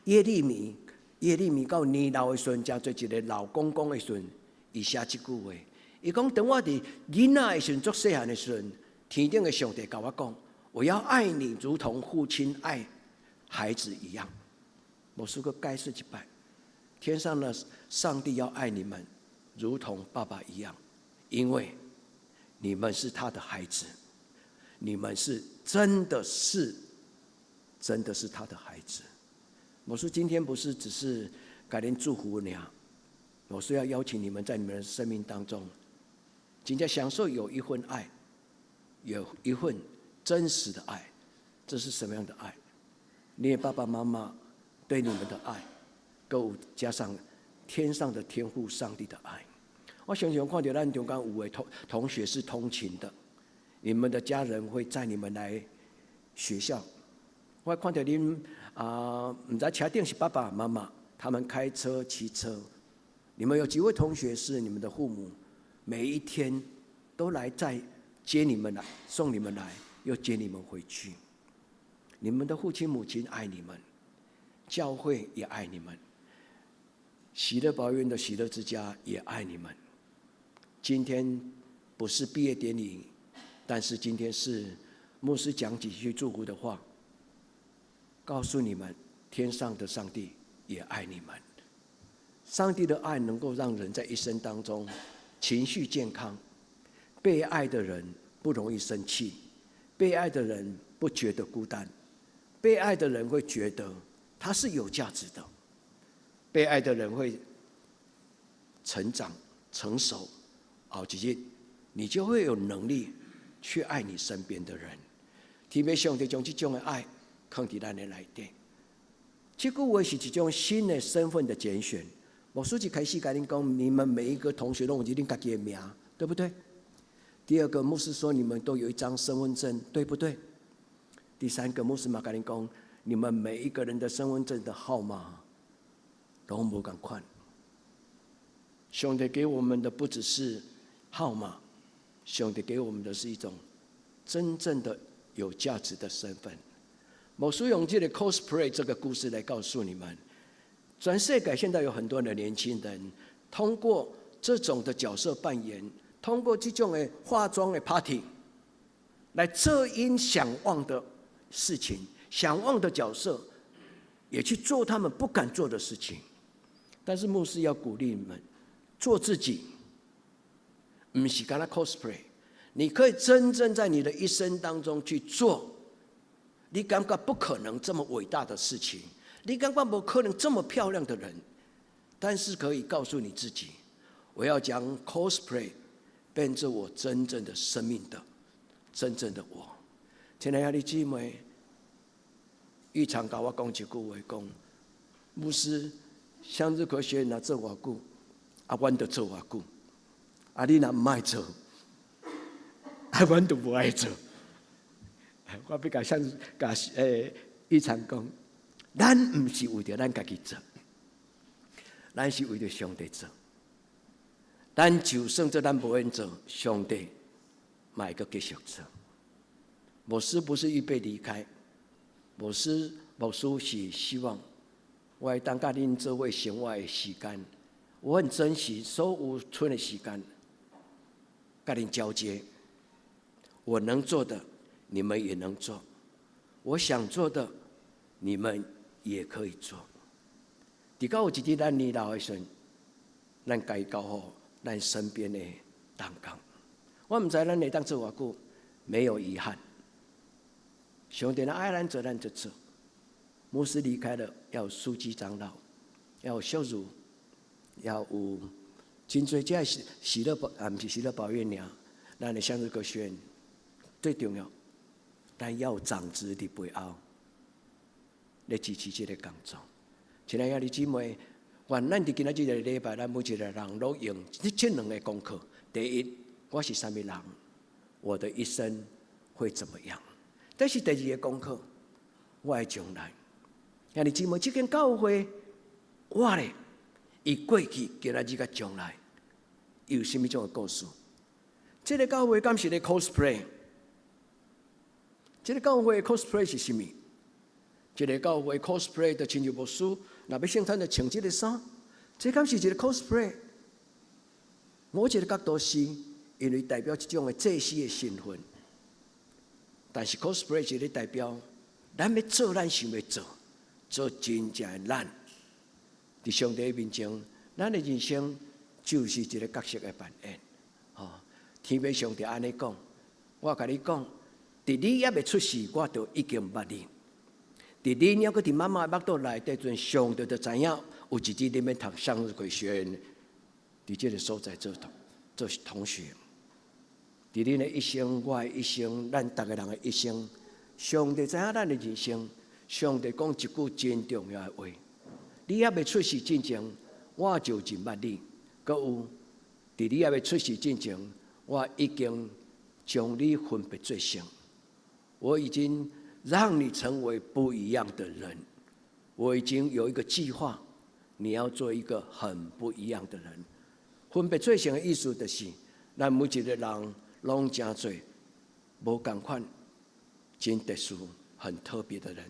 [SPEAKER 5] 耶利米到年老的时阵，真做一个老公公的时阵，伊写这句话，伊讲等我伫囡仔的时阵，足细汉的时阵，天顶的上帝甲我讲，我要爱你，如同父亲爱孩子一样。牧师个解释一摆，天上的上帝要爱你们，如同爸爸一样，因为你们是他的孩子，你们是真的是他的孩子。牧师今天不是只是给您祝福你啊，牧师要邀请你们在你们的生命当中，真正享受有一份爱，有一份真实的爱。这是什么样的爱？你的爸爸妈妈对你们的爱，够加上天上的天父上帝的爱。我相信看到咱中间有位同学是通勤的，你们的家人会载你们来学校。我看到恁不知车顶是爸爸妈妈，他们开车骑车。你们有几位同学是你们的父母，每一天都来载接你们来，送你们来，又接你们回去。你们的父亲母亲爱你们，教会也爱你们，喜乐宝院的喜乐之家也爱你们。今天不是毕业典礼，但是今天是牧师讲几句祝福的话，告诉你们，天上的上帝也爱你们。上帝的爱能够让人在一生当中情绪健康，被爱的人不容易生气，被爱的人不觉得孤单，被爱的人会觉得他是有价值的，被爱的人会成长成熟，一日你就会有能力去爱你身边的人。天父上帝将这种的爱放在咱的内底。这句话是一种新的身份的拣选。牧师一开始跟您讲，你们每一个同学都有恁自己的名，对不对？第二个，牧师说你们都有一张身份证，对不对？第三个，牧师嘛跟您讲，你们每一个人的身份证的号码都不同款。上帝给我们的不只是号码，上帝给我们的是一种真正的有价值的身份。牧师用这个 cosplay 这个故事来告诉你们，全世界现在有很多的年轻人，通过这种的角色扮演，通过这种的化妆的 party， 来遮阴想望的事情，想望的角色，也去做他们不敢做的事情。但是牧师要鼓励你们，做自己，不是干那 cosplay， 你可以真正在你的一生当中去做。你感觉不可能这么伟大的事情，你感觉不可能这么漂亮的人，但是可以告诉你自己，我要将 cosplay 变成我真正的生命的真正的我。亲爱的姊妹，玉常跟我讲一句话，讲牧师向日葵学院做偌久，阮就做偌久，你若唔爱做，阮就不爱做。我比较像玉常讲，咱唔是为着咱家己做，咱是为着上帝做。咱就算做咱无愿做，上帝嘛会阁继续做。牧师不是预备离开，牧师是希望我会当甲恁做伙生活的时间，我很珍惜所有剩的时间，甲恁交接。我能做的，你们也能做；我想做的，你们也可以做。伫到有一日咱年老的时候，咱该交好咱身边的同工。我唔知咱会当做偌久，没有遗憾。上帝爱咱做，咱就做。牧师离开了，要有书记长老，要有小组，要有真侪这喜乐不是喜乐保育尔，咱的向日葵学院最重要，咱要有长子伫背后来支持这个工作。亲爱的姊妹，愿咱伫今仔日的礼拜，咱每一个人都用这两个功课。第一，我是什么人？我的一生会怎么样？但是第二个功课，我的将来。兄弟姊妹，这间教会，我咧，伊过去、今仔日甲将来，有什么种的故事？这个教会敢是咧 cosplay？ 这个教会的 cosplay 是什么？这个教会 cosplay 就亲像牧师，若要圣餐就穿这个衫，这敢是一个 cosplay？ 某一个角度是，因为代表这种的祭司的身份。但是 cosplay 是咧代表，咱要做咱想要做，做真正的咱。伫上帝面前，咱的人生就是一个角色的扮演。天父上帝安尼讲，我甲你讲，伫你还未出世，我就已经捌你。伫你还阁伫妈妈的腹肚内底阵，上帝就知影有一日你要读向日葵学院，伫这个所在做同学。伫恁的一生，我的一生，咱逐个人的一生，上帝知影咱的人生。上帝讲一句真重要的话：你还未出世之前，我就认捌你；阁有，伫你还未出世之前，我已经将你分别做成。我已经让你成为不一样的人。我已经有一个计划，你要做一个很不一样的人。分别做成的意思就是，咱每一个人。拢真多，无共款，真特殊、很特别的人。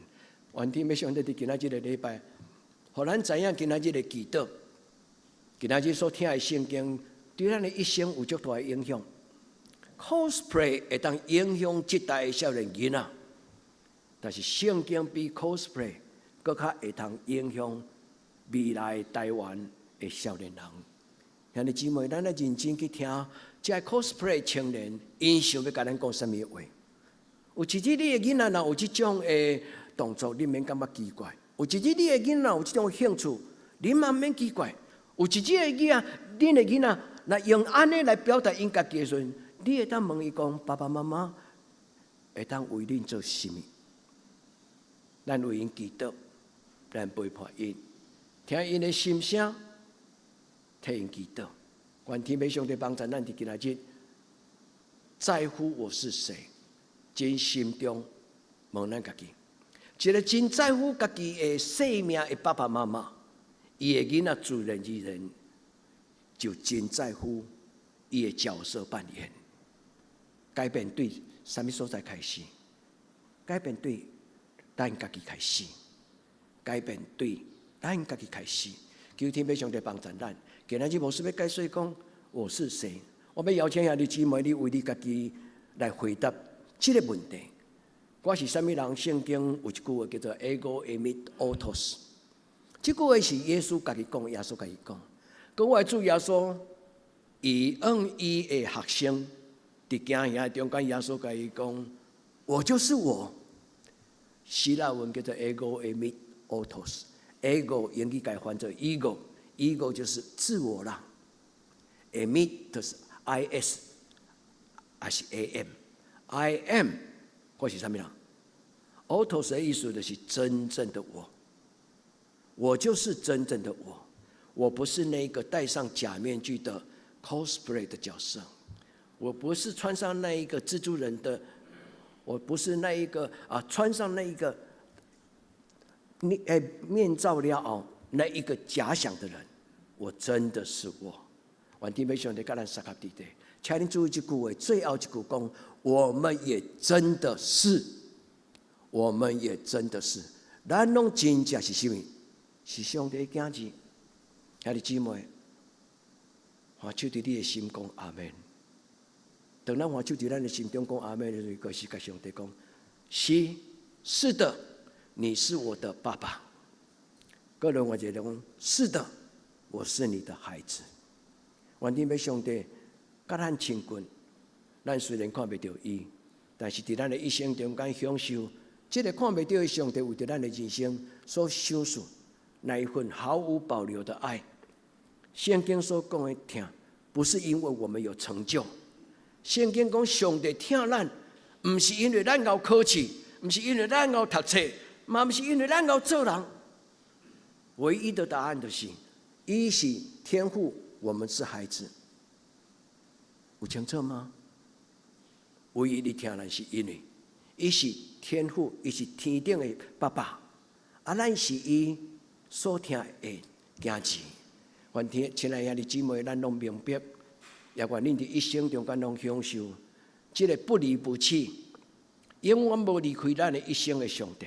[SPEAKER 5] 愿天要上帝伫今仔日的礼拜，互咱知影今仔日的祈祷，今仔日所听的圣经，对咱的一生有足大的影响。cosplay 会当影响这代的少年囡仔，但是圣经比 cosplay 更较会当影响未来台湾的少年人。兄弟姊妹，咱来认真去听。这 cosplay 青年，因想要甲咱讲什么话？有一日你的囡仔若有这种的动作，你免感觉奇怪；有一日你的囡仔有这种兴趣，你嘛免奇怪；有一日恁的囡仔若用安尼来表达因家己的时阵，你会当问伊讲：爸爸妈妈会当为恁做什么？咱为因祈祷，咱陪伴因，听因的心声，替因祈祷。愿天父上帝帮助咱伫今仔日，在乎我是谁，真心中问咱家己，一个真在乎家己的生命的爸爸妈妈，伊的囡仔自然而然就真在乎伊的角色扮演。改变对什么所在开始？改变对咱家己开始，改变对咱家己开始。求天父上帝帮助咱。今仔日牧师要解说讲我是谁？我要邀请兄弟姊妹，你为你家己来回答这个问题。我是什么人？圣经有一句话叫做 "ego eimi autos"， 这句话是耶稣家己讲，耶稣家己讲。跟我的主耶稣伊用伊的学生伫惊遐中间，耶稣甲伊讲：“我就是我。”希腊文叫做 ego eimi autos，ego 英语改翻作 ego，ego 就是自我啦。eimi 就是 is， 还是 am，I am 或是什么啦 ？autos 的意思就是真正的我，我就是真正的我，我不是那个戴上假面具的 cosplay 的角色，我不是穿上那一个蜘蛛人的。我不是那一个穿上那一个面罩了后那一个假想的人，我真的是我。愿天父上帝甲咱三合伫地，请您注意这句话，最后一句讲，我们也真的是，我们也真的是，咱拢真正是什么？是上帝的囝子。兄弟姊妹，换手伫你的心讲阿们。等咱换手伫咱的心中讲阿们的时候，是甲上帝讲：是的，你是我的爸爸。个人我觉得讲：是的，我是你的孩子。愿天父上帝甲咱亲近，咱虽然看袂到伊，但是伫咱的一生中间享受这个看袂到的上帝为着咱的人生所享受那一份毫无保留的爱。圣经所讲的疼，不是因为我们有成就。圣经讲上帝疼咱，不是因为咱要考试，不是因为咱要读册，嘛不是因为咱要做人。唯一的答案就是，伊是天父，我们是孩子。有清楚吗？唯一的疼咱是因为，伊是天父，伊是天顶的爸爸，咱是伊所疼的囝子。愿天，亲爱兄弟姊妹，咱拢明白。也愿恁伫一生中间拢享受这个不离不弃、永远无离开咱的一生的上帝。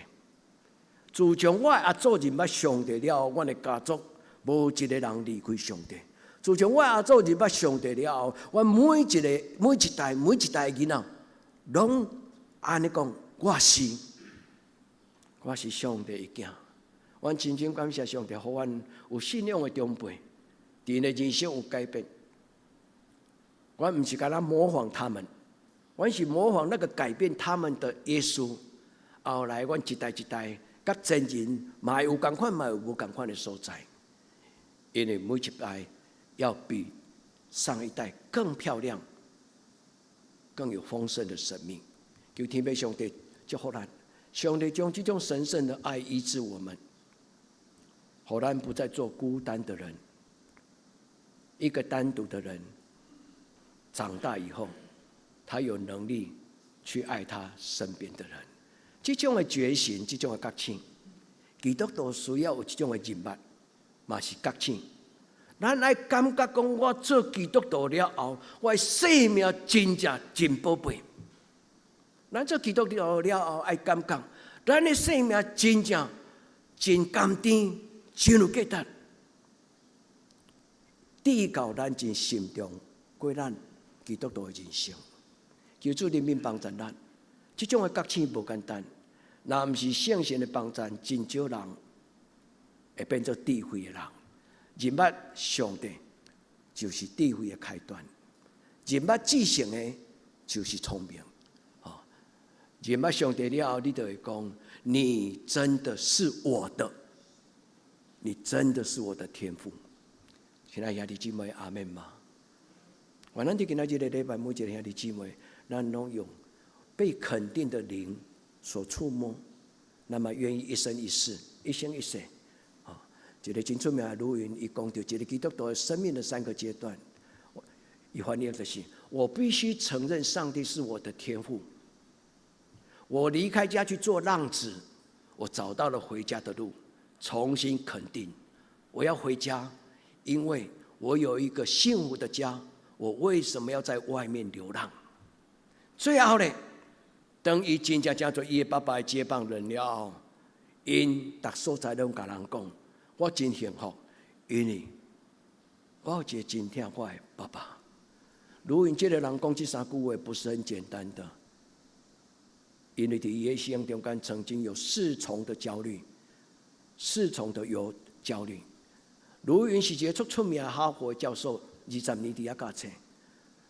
[SPEAKER 5] 自从我阿祖认捌上帝了后，阮的家族无一个人离开上帝。自从我阿祖认捌上帝了后，阮每一代的囡仔，拢安尼讲：我是上帝的囝。阮真正感谢上帝，互阮有信仰的长辈，伫的人生有改变。我不是跟他模仿他们，我是模仿那个改变他们的耶稣。后来我一代一代，甲前人嘛有同款，嘛有无同款的所在。因为每一代要比上一代更漂亮，更有丰盛的生命。求天父上帝祝福咱，上帝将这种神圣的爱医治我们，让咱不再做孤单的人，一个单独的人。长大以后，他有能力去爱他身边的人。这种的觉醒，这种的觉醒，基督徒需要有这种的认识，嘛是觉醒。咱爱感觉讲，我做基督徒了后，我的生命真正真宝贝。咱做基督徒了后，爱感觉，咱的生命真正真甘甜，真有价值。递到咱真心中，过咱。基督徒的人生，求主怜悯帮助咱。这种的觉醒无简单，若不是圣神的帮助，真少人会变做智慧的人。认捌上帝就是智慧的开端，认捌至圣的就是聪明。认捌上帝了后，你就会讲：你真的是我的，你真的是我的天父。亲爱的兄弟姊妹，阿们吗？我咱伫今仔日的礼拜，每一个兄弟姊妹，咱拢用被肯定的灵所触摸，那么愿意一生一世、一生一世，一个真出名的鲁云，伊讲到一个基督徒生命的3个阶段，伊翻译就是：我必须承认上帝是我的天父，我离开家去做浪子，我找到了回家的路，重新肯定我要回家，因为我有一个幸福的家。我为什么要在外面流浪？最后呢，当伊真正做伊的爸爸的接棒人了后，因逐所在拢甲人讲：我真幸福，因为我有一个真疼我的爸爸。如因这个人讲这3句话不是很简单的，因为伫伊的生命中间曾经有4重的焦虑，4重的有焦虑。如云是一个出名的哈佛教授。20年伫遐教册，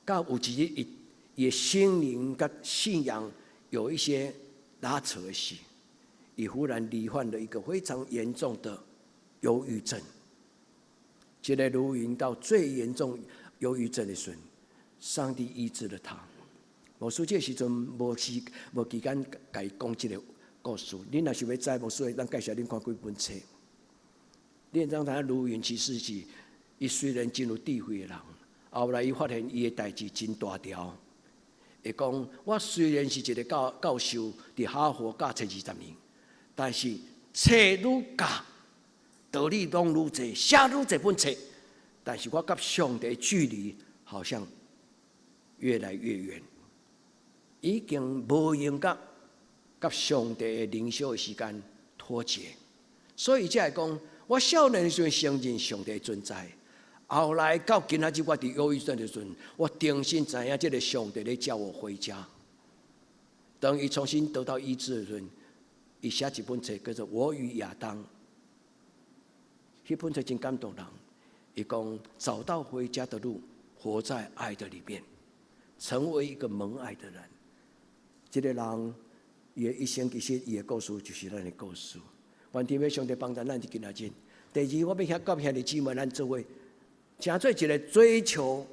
[SPEAKER 5] 到有一日伊的心灵甲信仰有一些拉扯的时，伊忽然罹患了一个非常严重的忧郁症。这个如云到最严重忧郁症的时候，上帝医治了他。牧师这时阵无时间甲伊讲这个故事。恁若是要知，牧师咱介绍恁看几本册。恁当知如云其实是，伊虽然进入智慧的人，后来伊发现伊的代志真大条。会讲我虽然是一个教授，伫哈佛教册20年，但是册愈教，道理拢愈侪，写愈侪本册，但是我甲上帝的距离好像越来越远，已经无用甲上帝的灵修的时间脱节，所以才会讲，我少年的时候相信上帝的存在，后来到今仔日我伫忧郁症的时阵，我重新知影这个上帝咧叫我回家。当伊重新得到医治的时阵，伊写一本册叫做《我与亚当》，迄本册真感动人。伊讲找到回家的路，活在爱的里面，成为一个蒙爱的人。这个人伊的一生其实伊的故事就是咱的故事。愿天父上帝帮助咱今仔日。第二，我要教兄弟姊妹，咱做伙，成做一个追求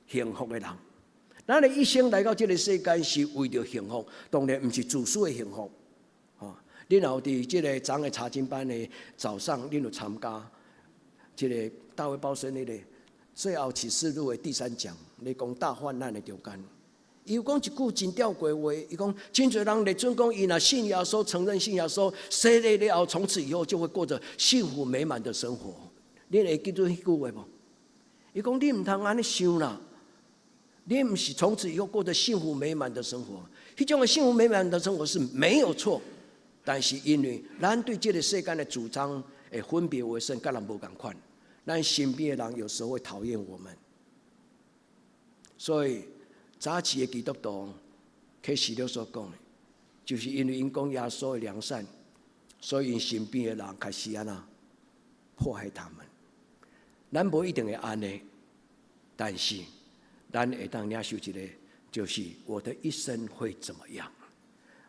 [SPEAKER 5] 幸福的人。咱的一生来到这个世间是为着幸福，当然不是自私的幸福。恁有伫这个昨个查经班的早上，恁有参加这个大卫包森那个最后启示录的第3讲，咧讲大患难的中间。伊有讲一句真吊诡话，伊讲真侪人咧准讲，伊若信耶稣、承认信耶稣，洗礼了后，从此以后就会过着幸福美满的生活。恁会记住迄句话无？伊讲你唔通安尼想啦，你唔是从此以后过着幸福美满的生活。迄种的幸福美满的生活是没有错，但是因为咱对这个世间的主张会分别为圣，甲人无共款，咱身边的人有时候会讨厌我们，所以。早期的基督徒，启示录所讲的，就是因为因讲耶稣的良善，所以因身边的人开始安那迫害他们。咱无一定会安尼，但是咱会当领受一个，就是我的一生会怎么样？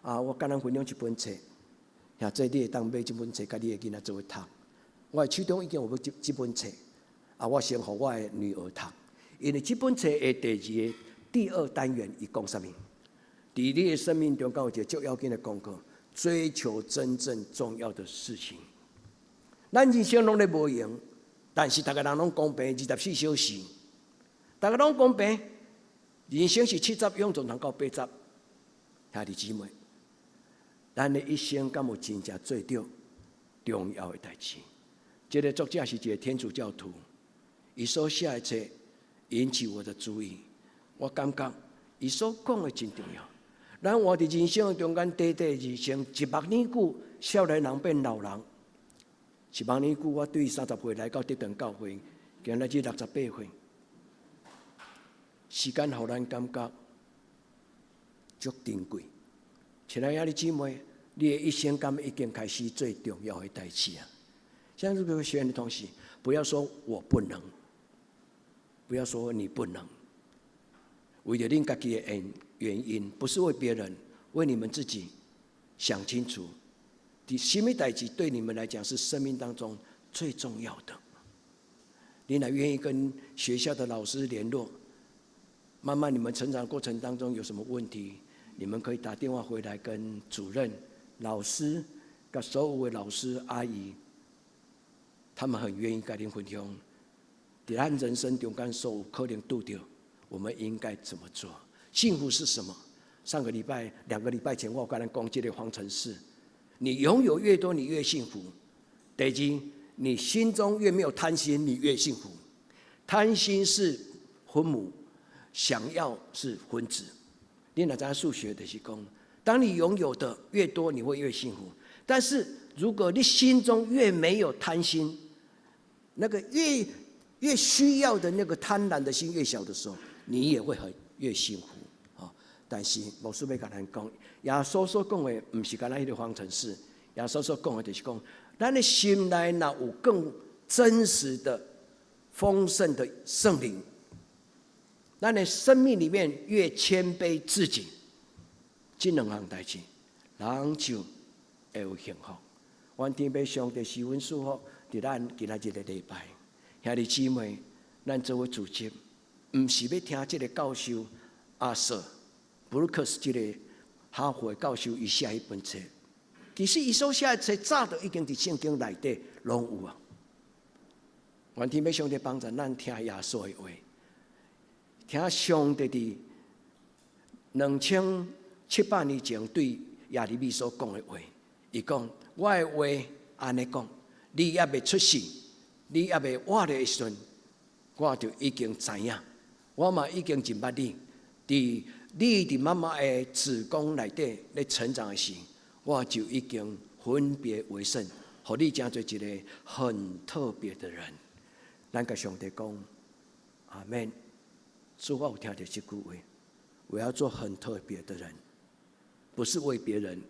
[SPEAKER 5] 我跟咱分享一本册，现在你会当买这本册，甲你的囡仔做伙读。我的手中已经有这本册，我先互我的女儿读，因为这本册的第2单元，伊讲啥物？在你的生命中，有一个最要紧的功课，追求真正重要的事情。咱人生拢咧无用，但是大家人拢公平24小时，大家拢公平。人生是70，永存通到80。兄弟姊妹，咱的一生敢有真正做到重要的代志？这个作者是一个天主教徒，伊所写的册引起我的注意。我感觉伊所讲的真重要。咱活伫人生中间短短人生，1万年久，少年人变老人。1万年久，我对30岁来到德顿教会，今仔日68岁。时间互咱感觉足珍贵。亲爱的姊妹，你的一生敢已经开始最重要的代志啊！像这个学员的同学，不要说我不能，不要说你不能。为了恁家己的原因，不是为别人，为你们自己想清楚，什么代志对你们来讲是生命当中最重要的。你哪愿意跟学校的老师联络？慢慢你们成长过程当中有什么问题，你们可以打电话回来跟主任、老师、跟所有的老师阿姨，他们很愿意跟您分享，在咱人生中间所有可能拄到。我们应该怎么做？幸福是什么？上个礼拜、2个礼拜前，我有跟人讲这个方程式：你拥有越多，你越幸福；第二，你心中越没有贪心，你越幸福。贪心是分母，想要是分子。你若知道数学就是讲，当你拥有的越多，你会越幸福。但是如果你心中越没有贪心，那个越需要的那个贪婪的心越小的时候，你也会越幸福。但是牧师要甲咱讲，耶稣所讲的不是干那迄个方程式，耶稣所讲的就是讲，咱的心内若有更真实的、丰盛的圣灵，咱的生命里面越谦卑自己，这两项代志，人就会有幸福。愿天父上帝施恩祝福，伫咱今仔日的礼拜，兄弟姊妹，咱作为主席，唔是要听这个教授阿瑟布鲁克斯这个哈佛的教授伊写一本册，其实伊所写的册早就已经伫圣经内底拢有啊。愿天父上帝帮助咱听耶稣的话，听上帝伫2700年前对耶利米所讲的话。伊讲：我的话安尼讲，你还未出世，你还未活的时阵，我就已经知影，我嘛已经认捌你。你伫妈妈的子宫内底咧成长的时，我就已经分别为圣，互你成做一个很特别的人。咱甲上帝讲，阿门。主，我有听到这句话，我要做很特别的人，不是为别人。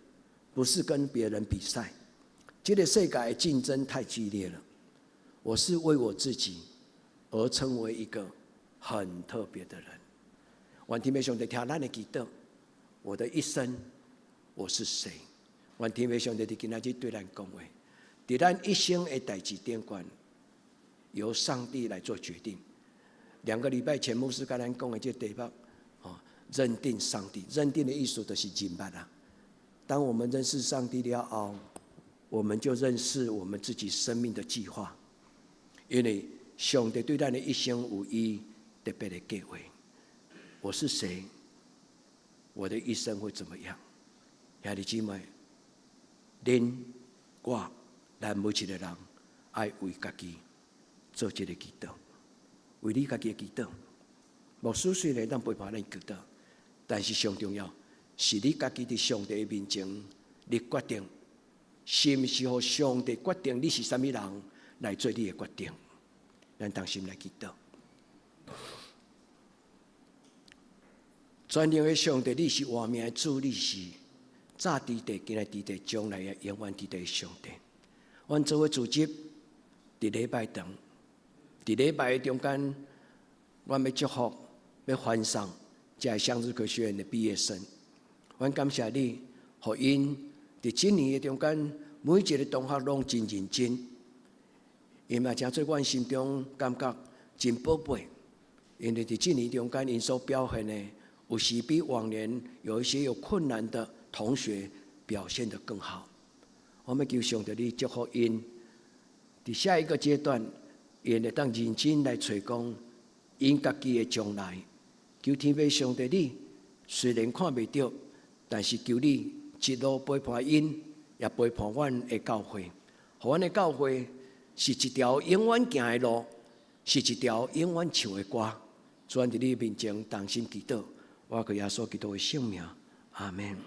[SPEAKER 5] 不是跟别人比赛，这个世界的竞争太激烈了。我是为我自己而成为一个很特别的人。愿天父上帝听咱的祈祷，我的一生我是谁？愿天父上帝伫今仔日对咱讲话，伫咱一生的代志顶悬，由上帝来做决定。2个礼拜前，牧师跟咱讲的这题目，认定上帝，认定的意思就是认捌啊。当我们认识上帝了后，我们就认识我们自己生命的计划，因为上帝对咱的一生有伊特别的计划。我是谁？我的一生会怎么样？兄弟姊妹，恁我咱每一个人爱为家己做一个祈祷，为你家己的祈祷。牧师虽然咱陪伴咱祈祷，但是上重要。是你家己伫上帝的面前，你决定是毋是予上帝决定你是啥物人来做你的决定。咱同心来祈祷。全能的上帝，你是活命的主，你是早伫地、今仔伫地、将来也永远伫地的上帝。阮作为主席，伫礼拜堂，伫礼拜中间，阮要祝福，要欢送这个向日葵学院的毕业生。阮感谢你，互因伫今年的中间，每一个同学拢真认真，因嘛诚做阮心中感觉真宝贝。因为伫今年中间，因所表现的，有时比往年有一些有困难的同学表现得更好。我们求上帝你祝福因，伫下一个阶段，因会当认真来找讲因家己的将来。求天父上帝你，虽然看袂到。但是求你一路陪伴因，也陪伴阮的教会，互阮的教会是一条永远行的路，是一条永远唱的歌。主，阮伫你面前同心祈祷，我靠耶稣基督的圣名，阿门。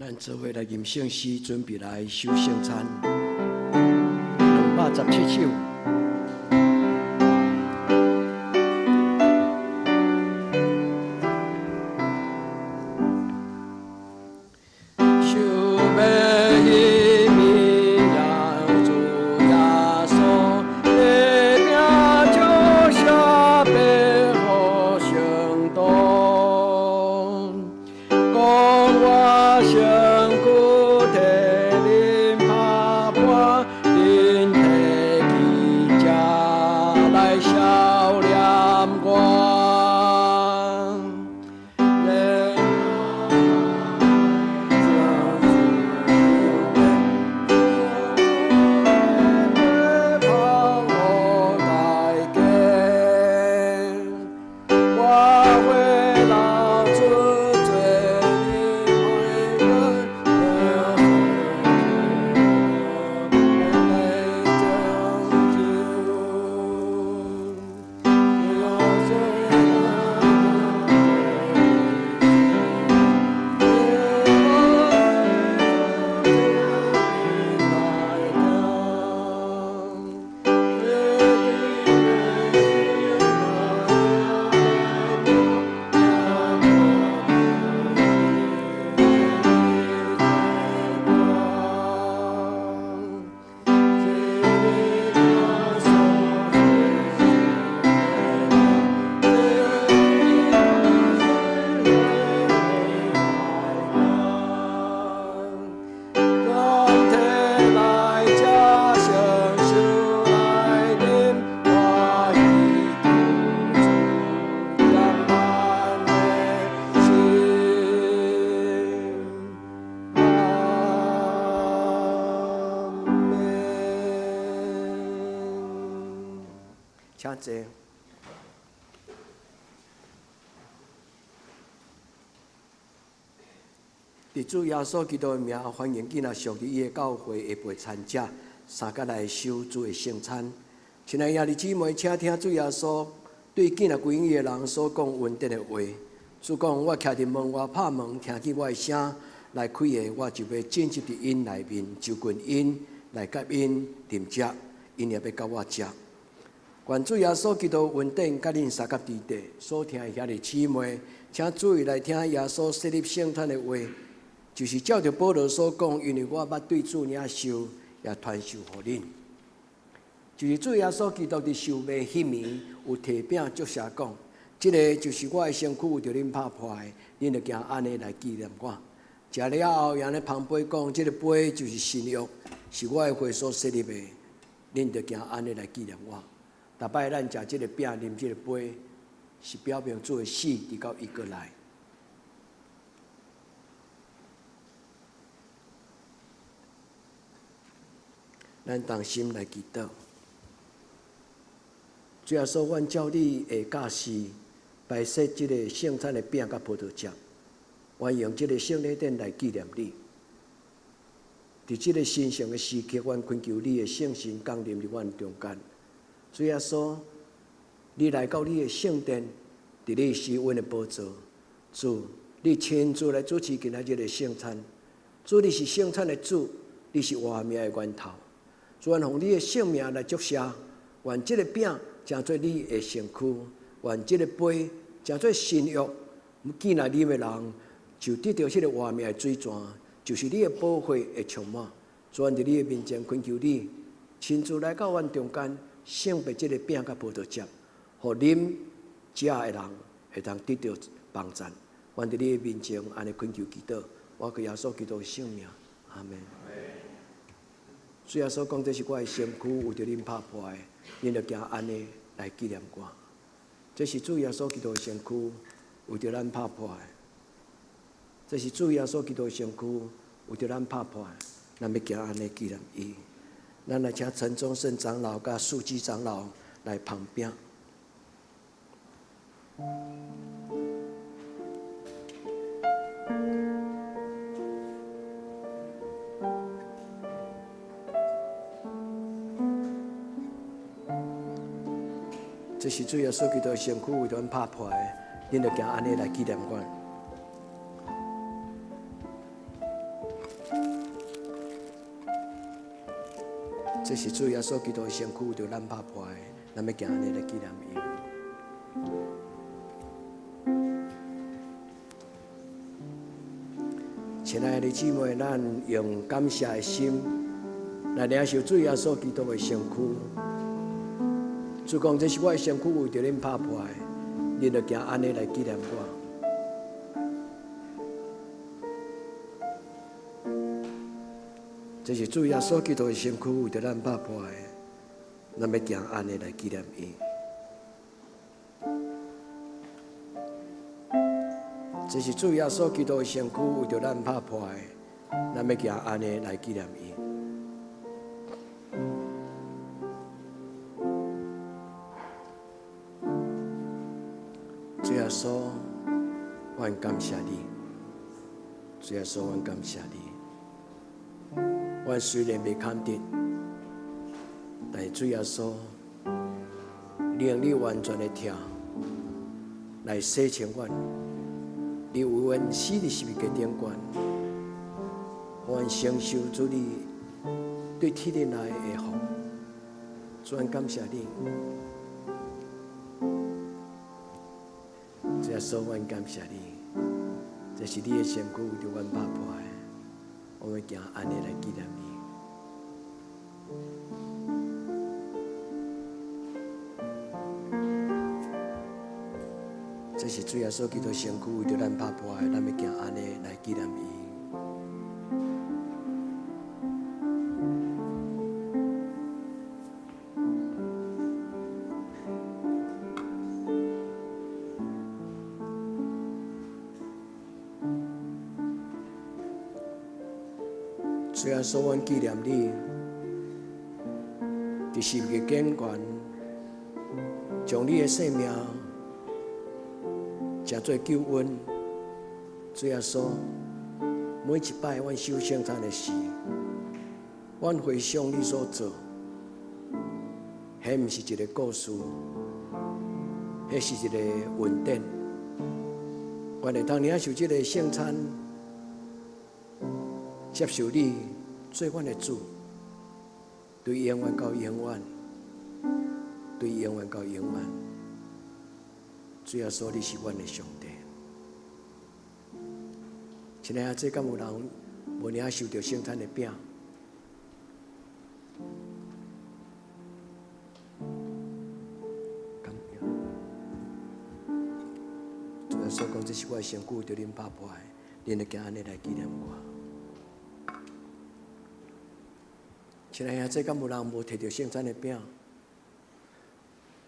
[SPEAKER 5] 咱做伙来吟圣诗，准备来守圣餐。217首。请坐。伫主耶稣基督的名，欢迎今仔属于伊的教会的陪参者，三甲来守主的圣餐。亲爱兄弟姊妹，请听主耶稣对今仔归依的人所讲恩典的话。主讲：我徛伫门外拍门，听见我的声来开的，我就要进入伫因内面，就近因来甲因邻食，因也要甲我食。愿主耶稣基督恩典甲恁三甲伫地所听的兄弟姊妹，请注意来听耶稣设立圣餐的话，就是照着保罗所讲，因为我捌对主领受，也传授予恁。就是主耶稣基督伫受卖迄暝有提饼祝谢讲，即个就是我的身躯，为着恁拍破的，恁着行安尼来纪念我。食了后，也咧旁边讲，即个杯就是新约，是我的血所设立的，恁着行安尼来纪念我。逐摆咱食即个饼、啉即个杯，是表明主的死直到伊过来。咱同心来祈祷。主耶稣，阮照你的教示，摆设即个圣餐的饼甲葡萄汁，阮用即个圣礼典来纪念你。伫即个神圣的时刻，阮恳求你的圣神降临伫阮中间。主耶稣，你来到你的圣殿，伫你施恩的宝座，主，你亲自来主持今仔日的圣餐。主，你是圣餐的主，你是活命的源头。主，愿用你的性命来祝谢，愿这个饼成做你的身躯，愿这个杯成做新约。见来啉的人，就得到这个活命的水泉，就是你的宝血的充满。主，愿伫你的面前恳求你，亲自来到阮中间。圣别这个饼甲葡萄汁，互啉食的人会当得到帮助。愿伫你的面前安尼恳求祈祷，我靠耶稣基督的圣名，阿门。主耶稣讲，这是我的身躯，为着恁拍破的，恁着行安尼来纪念我。这是主耶稣基督的身躯，为着咱拍破的。这是主耶稣基督的身躯，为着咱拍破的，咱要行安尼纪念伊。咱来请陈忠胜长老甲书记长老来旁边。这是主耶稣基督的身躯为咱拍破的，恁着行安尼来纪念我。这是主耶稣基督的身躯，就咱拍破的，咱要行安尼来纪念伊。亲爱的姊妹，咱用感谢的心来领受主耶稣基督的身躯。主讲这是我的身躯，为着恁拍破的，恁就行安尼来纪念我。这是主耶稣基督的身躯，为着咱拍破的，咱要行安尼来纪念伊。这是主耶稣基督的身躯，为着咱拍破的，咱要行安尼来纪念伊。主耶稣，我感谢你。主耶稣，我感谢你。我虽然未看见，但是主耶稣，你用你完全的疼来洗清我。你为阮死伫十字架顶悬，我承受主你对天地来的福。主，我感谢你。主耶稣，我感谢你。这是你的身躯，为着阮拍破的，我们行安尼来纪念你。这是主耶稣基督身躯，为着咱拍破的，咱要行安尼来纪念伊。主耶稣，阮纪念你，伫十字架顶悬，将你的性命成做救恩。主耶稣，每一摆阮守圣餐的时，阮回想你所做，迄毋是一个故事，迄是一个恩典。阮会当领受这个圣餐，接受你做阮的主，对永远到永远，对永远到永远。主耶稣，你是阮的上帝。亲爱的，这敢有人无领受到圣餐的饼？主耶稣讲，这是我的身躯，着恁拍破的，恁就行安尼来纪念我。亲爱的，这敢有人无摕到圣餐的饼？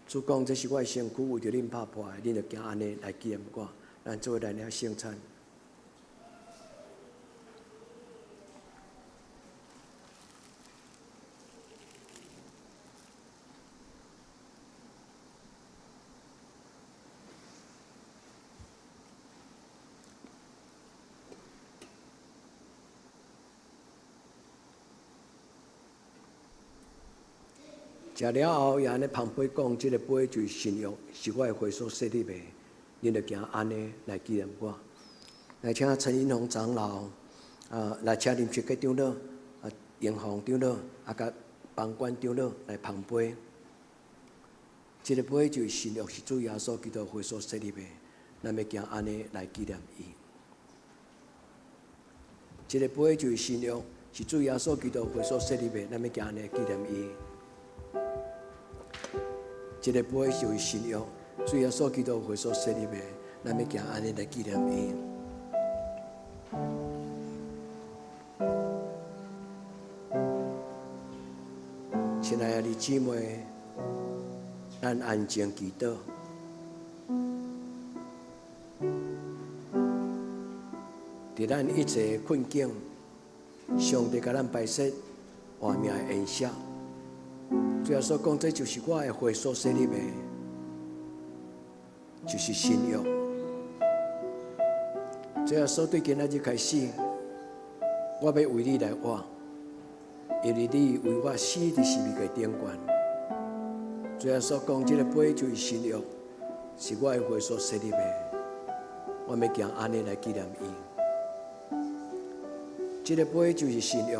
[SPEAKER 5] 主讲，这是我的身躯，为着恁拍破的，恁就行安尼来纪念我。咱做来领圣餐。食了后，也安尼旁边讲，这个杯就是新约，是我的血所设立的，恁就行安尼来纪念我。来请陈英宏长老，来请临时局长老，营防长老，甲帮管长老来旁边。这个杯就是新约，是主耶稣基督血所设立的，咱要行安尼来纪念伊。这个杯就是新约，是主耶稣基督血所设立的，咱要行安尼纪念伊。这个杯就是新约，主耶稣基督血所设立的，咱要行安尼来纪念伊。亲爱的姊妹，咱安静祈祷。在咱一切困境，上帝甲咱摆设活命的恩赦。主耶稣讲，这就是我的血所设立的，就是新约。主耶稣对今仔日开始，我要为你来活，因为你为我死伫十字架顶悬。主耶稣讲，这个杯就是新约，是我的血所设立的，我要行安尼来纪念伊。这个杯就是新约，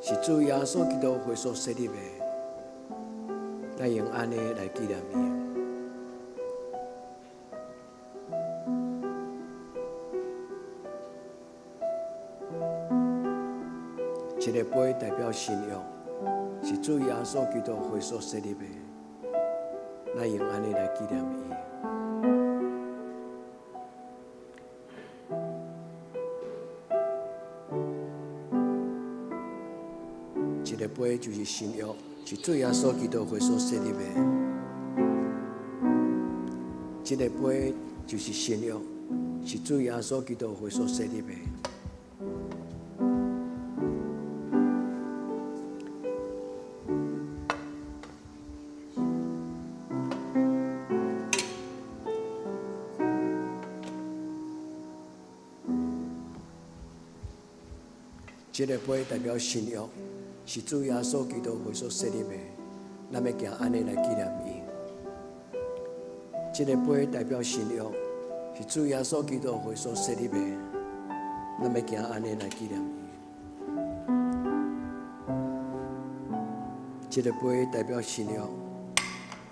[SPEAKER 5] 是主耶稣基督会所设立的，咱用安尼来纪念伊。一个杯代表新约，是主耶稣基督会所设立的，咱用安尼来纪念伊。一个杯就是新约，是主耶稣基督会所设立的。一个杯就是新约，是主耶稣基督会所设立的。这个杯代表新约，是主耶稣基督会所设立的，咱要行安尼来纪念伊。这个杯代表新约，是主耶稣基督会所设立的，咱要行安尼来纪念伊。这个杯代表新约，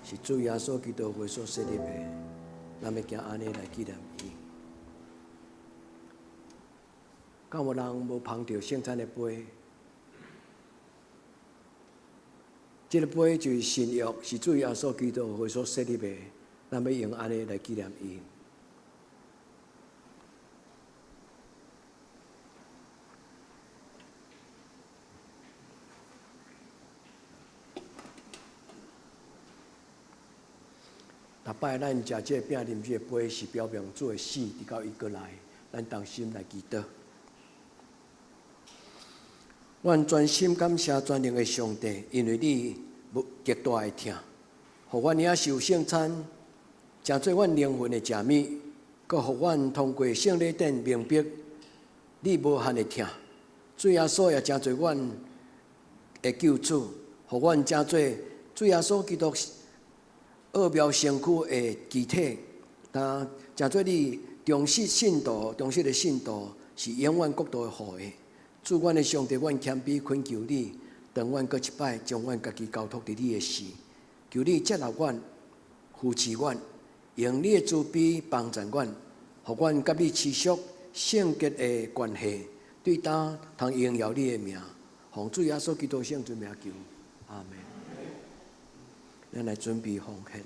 [SPEAKER 5] 是主耶稣基督会所设立的，咱要行安尼来纪念伊。敢有人无捧着圣餐的杯？这个杯就是新约，是主耶稣基督会所设立的，咱要用安尼来纪念伊。逐摆咱食这饼啉这杯，是表明主的死，直到伊过来，咱同心来祈祷。阮专心感谢全能的上帝，因为你极大的疼，互阮领受圣餐，诚做阮灵魂的食物，搁互阮通过圣礼典明白你无限的疼。主耶稣也诚做阮的救主，互阮诚做主耶稣基督奥妙身躯的肢体。但诚做你忠实的信徒，是永远国度的护卫。主阮的上帝，阮谦卑恳求你，当阮搁一摆将阮家己交托伫你的事，求你接纳阮、扶持阮，用你的慈悲帮助阮，互阮甲你持续圣洁的关系，对当通荣耀你的名，奉主耶稣基督圣尊名求，阿门。咱来准备奉献。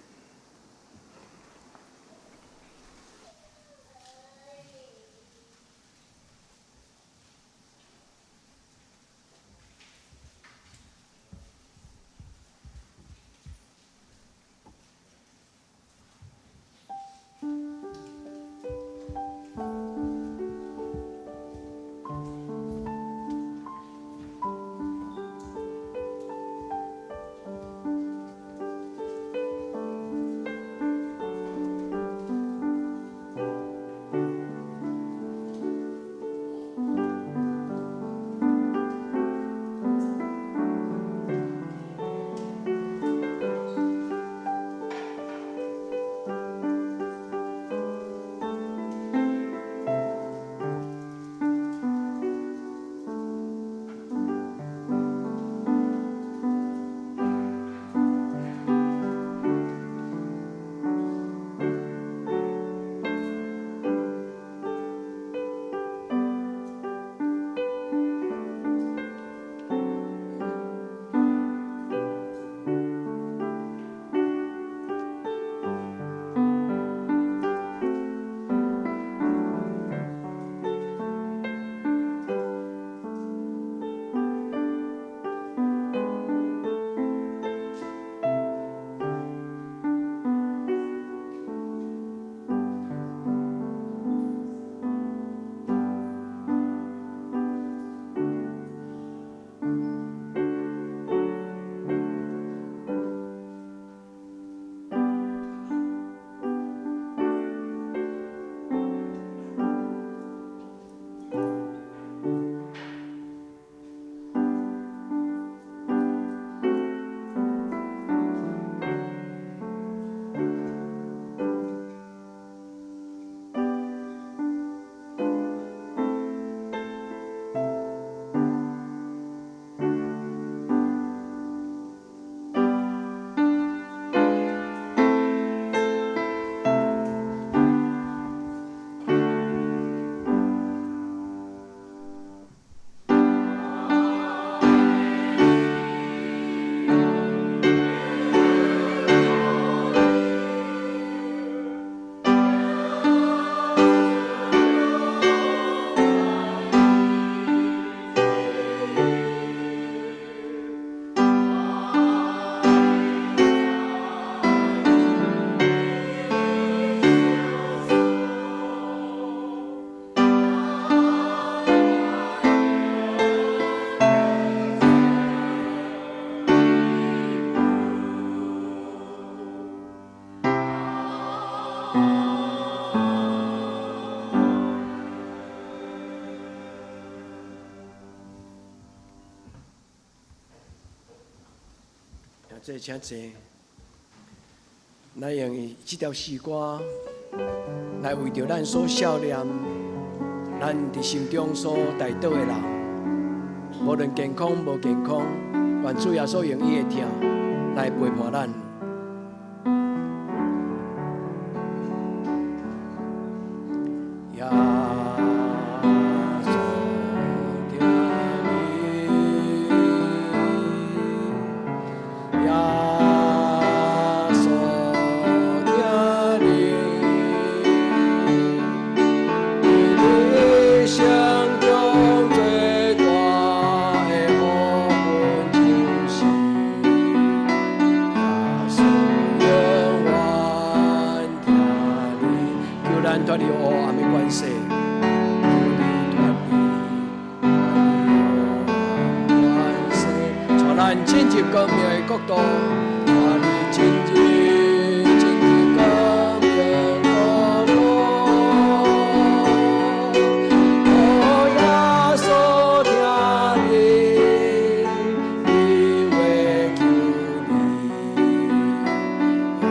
[SPEAKER 5] 坐，请坐。咱用这条诗歌来为着咱所想念，咱伫心中所带倒的人，无论健康无健康，愿主耶稣用伊的疼来陪伴咱。脱离黑暗的关系，带咱进入光明的国度，带你进入光明国度。哦，耶稣听你，你为求你，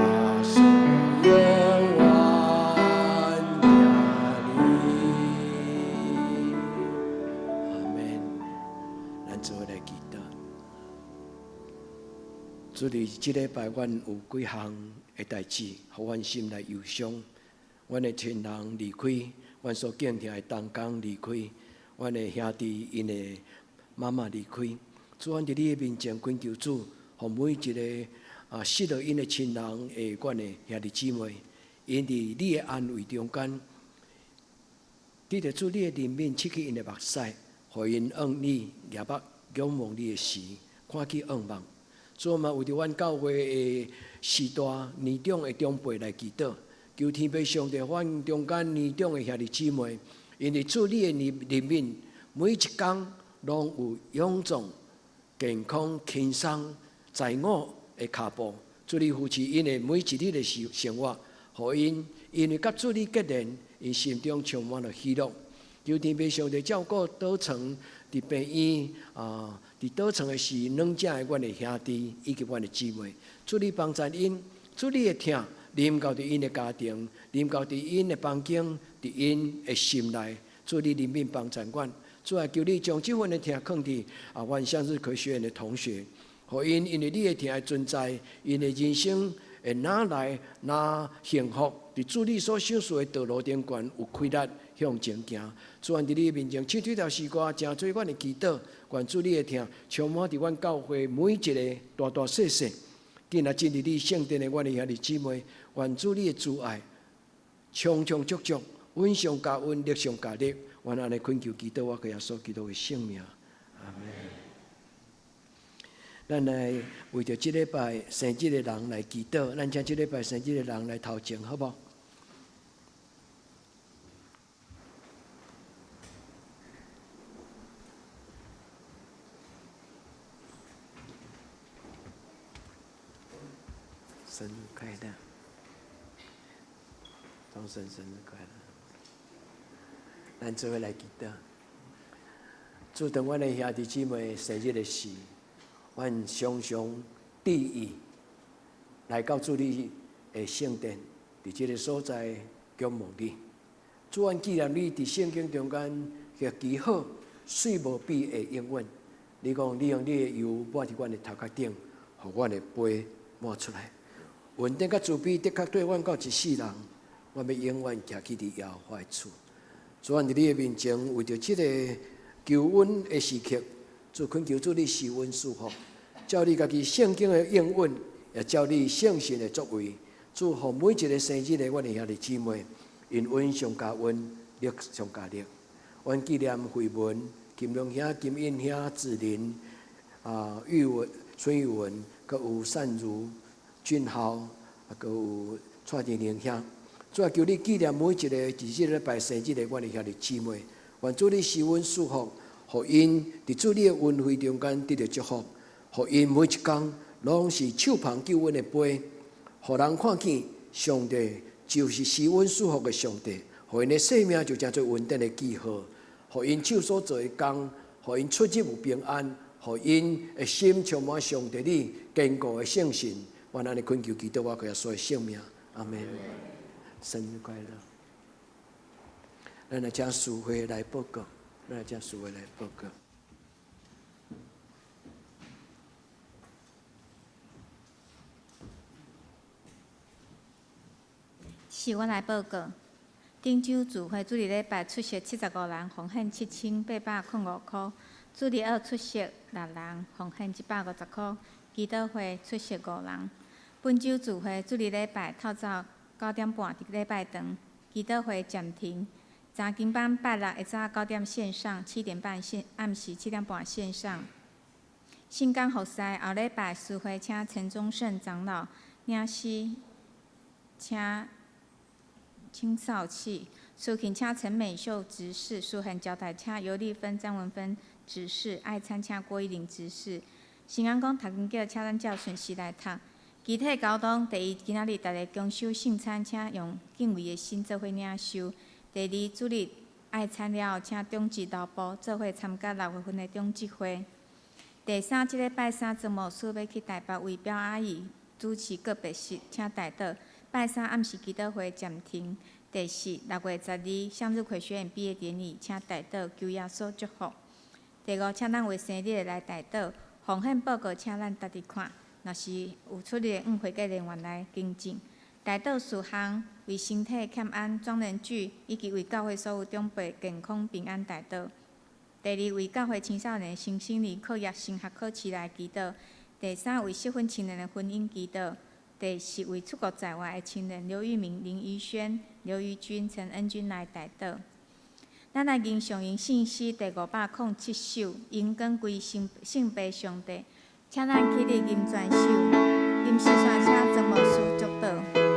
[SPEAKER 5] 耶稣永远。主伫即礼拜，阮有几项的代志，互阮心内忧伤。阮的亲人离开，阮所敬听的同工离开，阮的兄弟因的妈妈离开。主，阮伫你的面前恳求主，互每一个失落因的亲人的阮的兄弟姊妹，因伫你的安慰中间，得着主你的怜悯，拭去因的目屎，互因向你仰目仰望你的时，看见仰望。主嘛，为着阮教会的时代年长的长辈来祈祷，求天父上帝，阮中间年长的兄弟姊妹，因为主你的怜悯，每一天拢有勇壮、健康、轻松、在我的脚步。主你扶持因的每一日的生活，互因因为甲主你结连，因心中充满了喜乐。求天父上帝照顾倒床伫病院伫倒床的是软正的阮的兄弟以及阮的姊妹，主你帮助因，主你的疼临到伫因的家庭，临到伫因的房间，伫因的心内，主你怜悯帮助阮。主啊，求你将这份的疼放伫阮向日科学院的同学，互因因为你的疼的存在，因的人生会哪来哪幸福，伫主你所享受的道路顶悬有开力向前行。主啊，伫你面前，唱这条诗歌，真做阮的祈祷。愿主你的疼充满伫阮教会每一个大大小小，今仔进入你圣殿的阮的兄弟姊妹，愿主你的慈爱充充足足，温上加温，力上加力。愿安尼恳求祈祷，我给耶稣基督的圣名，阿门。咱来为着这礼拜生日的人来祈祷，咱将这礼拜生日的人来头前，好不好？生日快乐，同生生日快乐！咱做伙来祈祷，主当阮的兄弟姊妹生日的时，阮常常注意来到主你的圣殿，伫这个所在仰望你。主，阮纪念你伫圣经中间个极好、水无比的应允。你讲，你用你的油抹伫阮的头壳顶，互阮的杯抹出来。稳定甲慈悲的确对阮到一世人，我要永远徛起伫耶和华的厝。主，阮伫你的面前，为着这个求恩的时刻，主恳求主你施恩赐福，照你家己圣经的应允，也照你圣神的作为，祝福每一个生日的阮的兄弟姊妹，因恩上加恩，力上加力。阮纪念慧文、金龙兄、金印兄、子林、玉文、孙玉文，佮有善如。俊豪，还有蔡定玲兄，主要求你纪念每一个伫这礼拜生日的阮的兄弟姊妹，愿主你施恩祝福，互因伫主你的恩惠中间得到祝福，互因每一天拢是手捧救恩的杯，互人看见上帝就是施恩祝福的上帝，互因的生命就成做稳定的记号，互因手所做的工，互因出入有平安，互因的心充满上帝你坚固的信心。我安尼恳求祈祷，我给他所有性命，阿门。生日快乐！咱来请淑慧来报告，咱来请淑慧来报告。
[SPEAKER 4] 是我来报告。汀州聚会主日礼拜出席75人，奉献7805块；主日二出席6人，奉献150块；祈祷会出席5人。本周聚会主日礼拜透早9点半伫礼拜堂，祈祷会暂停。查经班拜六下早9点线上，7点半暗时7点半线上。新港服侍后礼拜私会请陈宗胜长老领诗，请清扫器，书勤请陈美秀执事，书函交代请尤丽芬、张文芬执事，爱参请郭依玲执事。新安讲读经叫，请咱照顺时来读。集体交通，第一，今仔日大家共修圣餐，请用敬畏的心做伙领受。第二，主日爱餐了后，请中职劳部做伙参加6月份的中职会。第三，即礼拜三，曾牧师要去台北为表阿姨主持个别式，请代祷。拜三暗时祈祷会暂停。第四，6月12向日葵学院毕业典礼，请代祷求耶稣祝福。第五，请咱为生日来代祷，奉献报告请咱家己看。若是有出入的会计人员来更正。代祷事项为身体欠安庄人举，以及为教会所有长辈健康平安代祷。第二，为教会青少年新生理课业升学考试来祈祷。第三，为适婚青年的婚姻祈祷。第四，为出国在外的青年刘玉明、林怡轩、刘玉君、陈恩君来代祷。咱来吟上因信息第507首，因根归性别上帝。请咱起立吟全首，吟诗宣请曾牧师祝祷。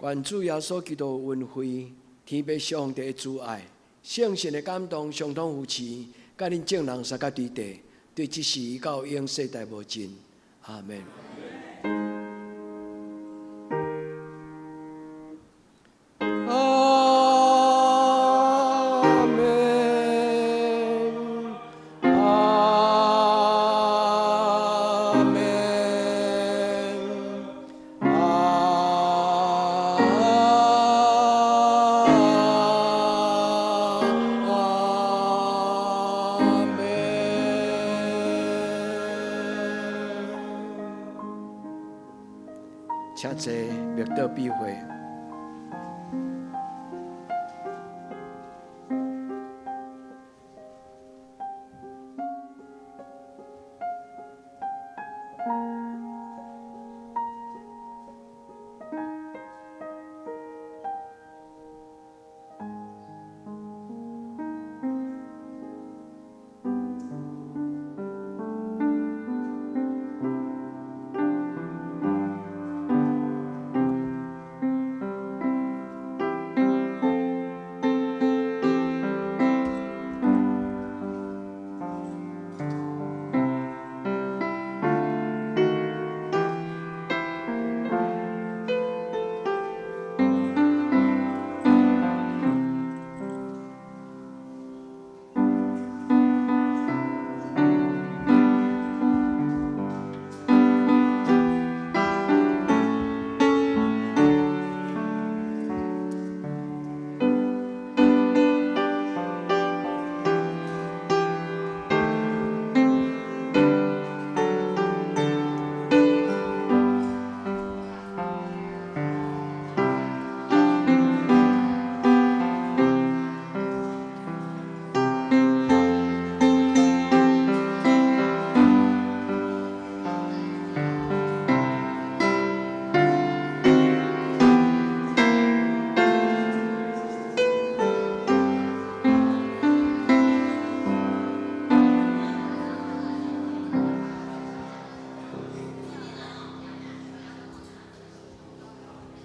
[SPEAKER 5] 愿主耶稣基督恩惠、天父上帝的主爱、圣神的感动，相通扶持，甲恁众人三甲对地，对即时到永世代无尽。阿门。请坐，默祷闭会。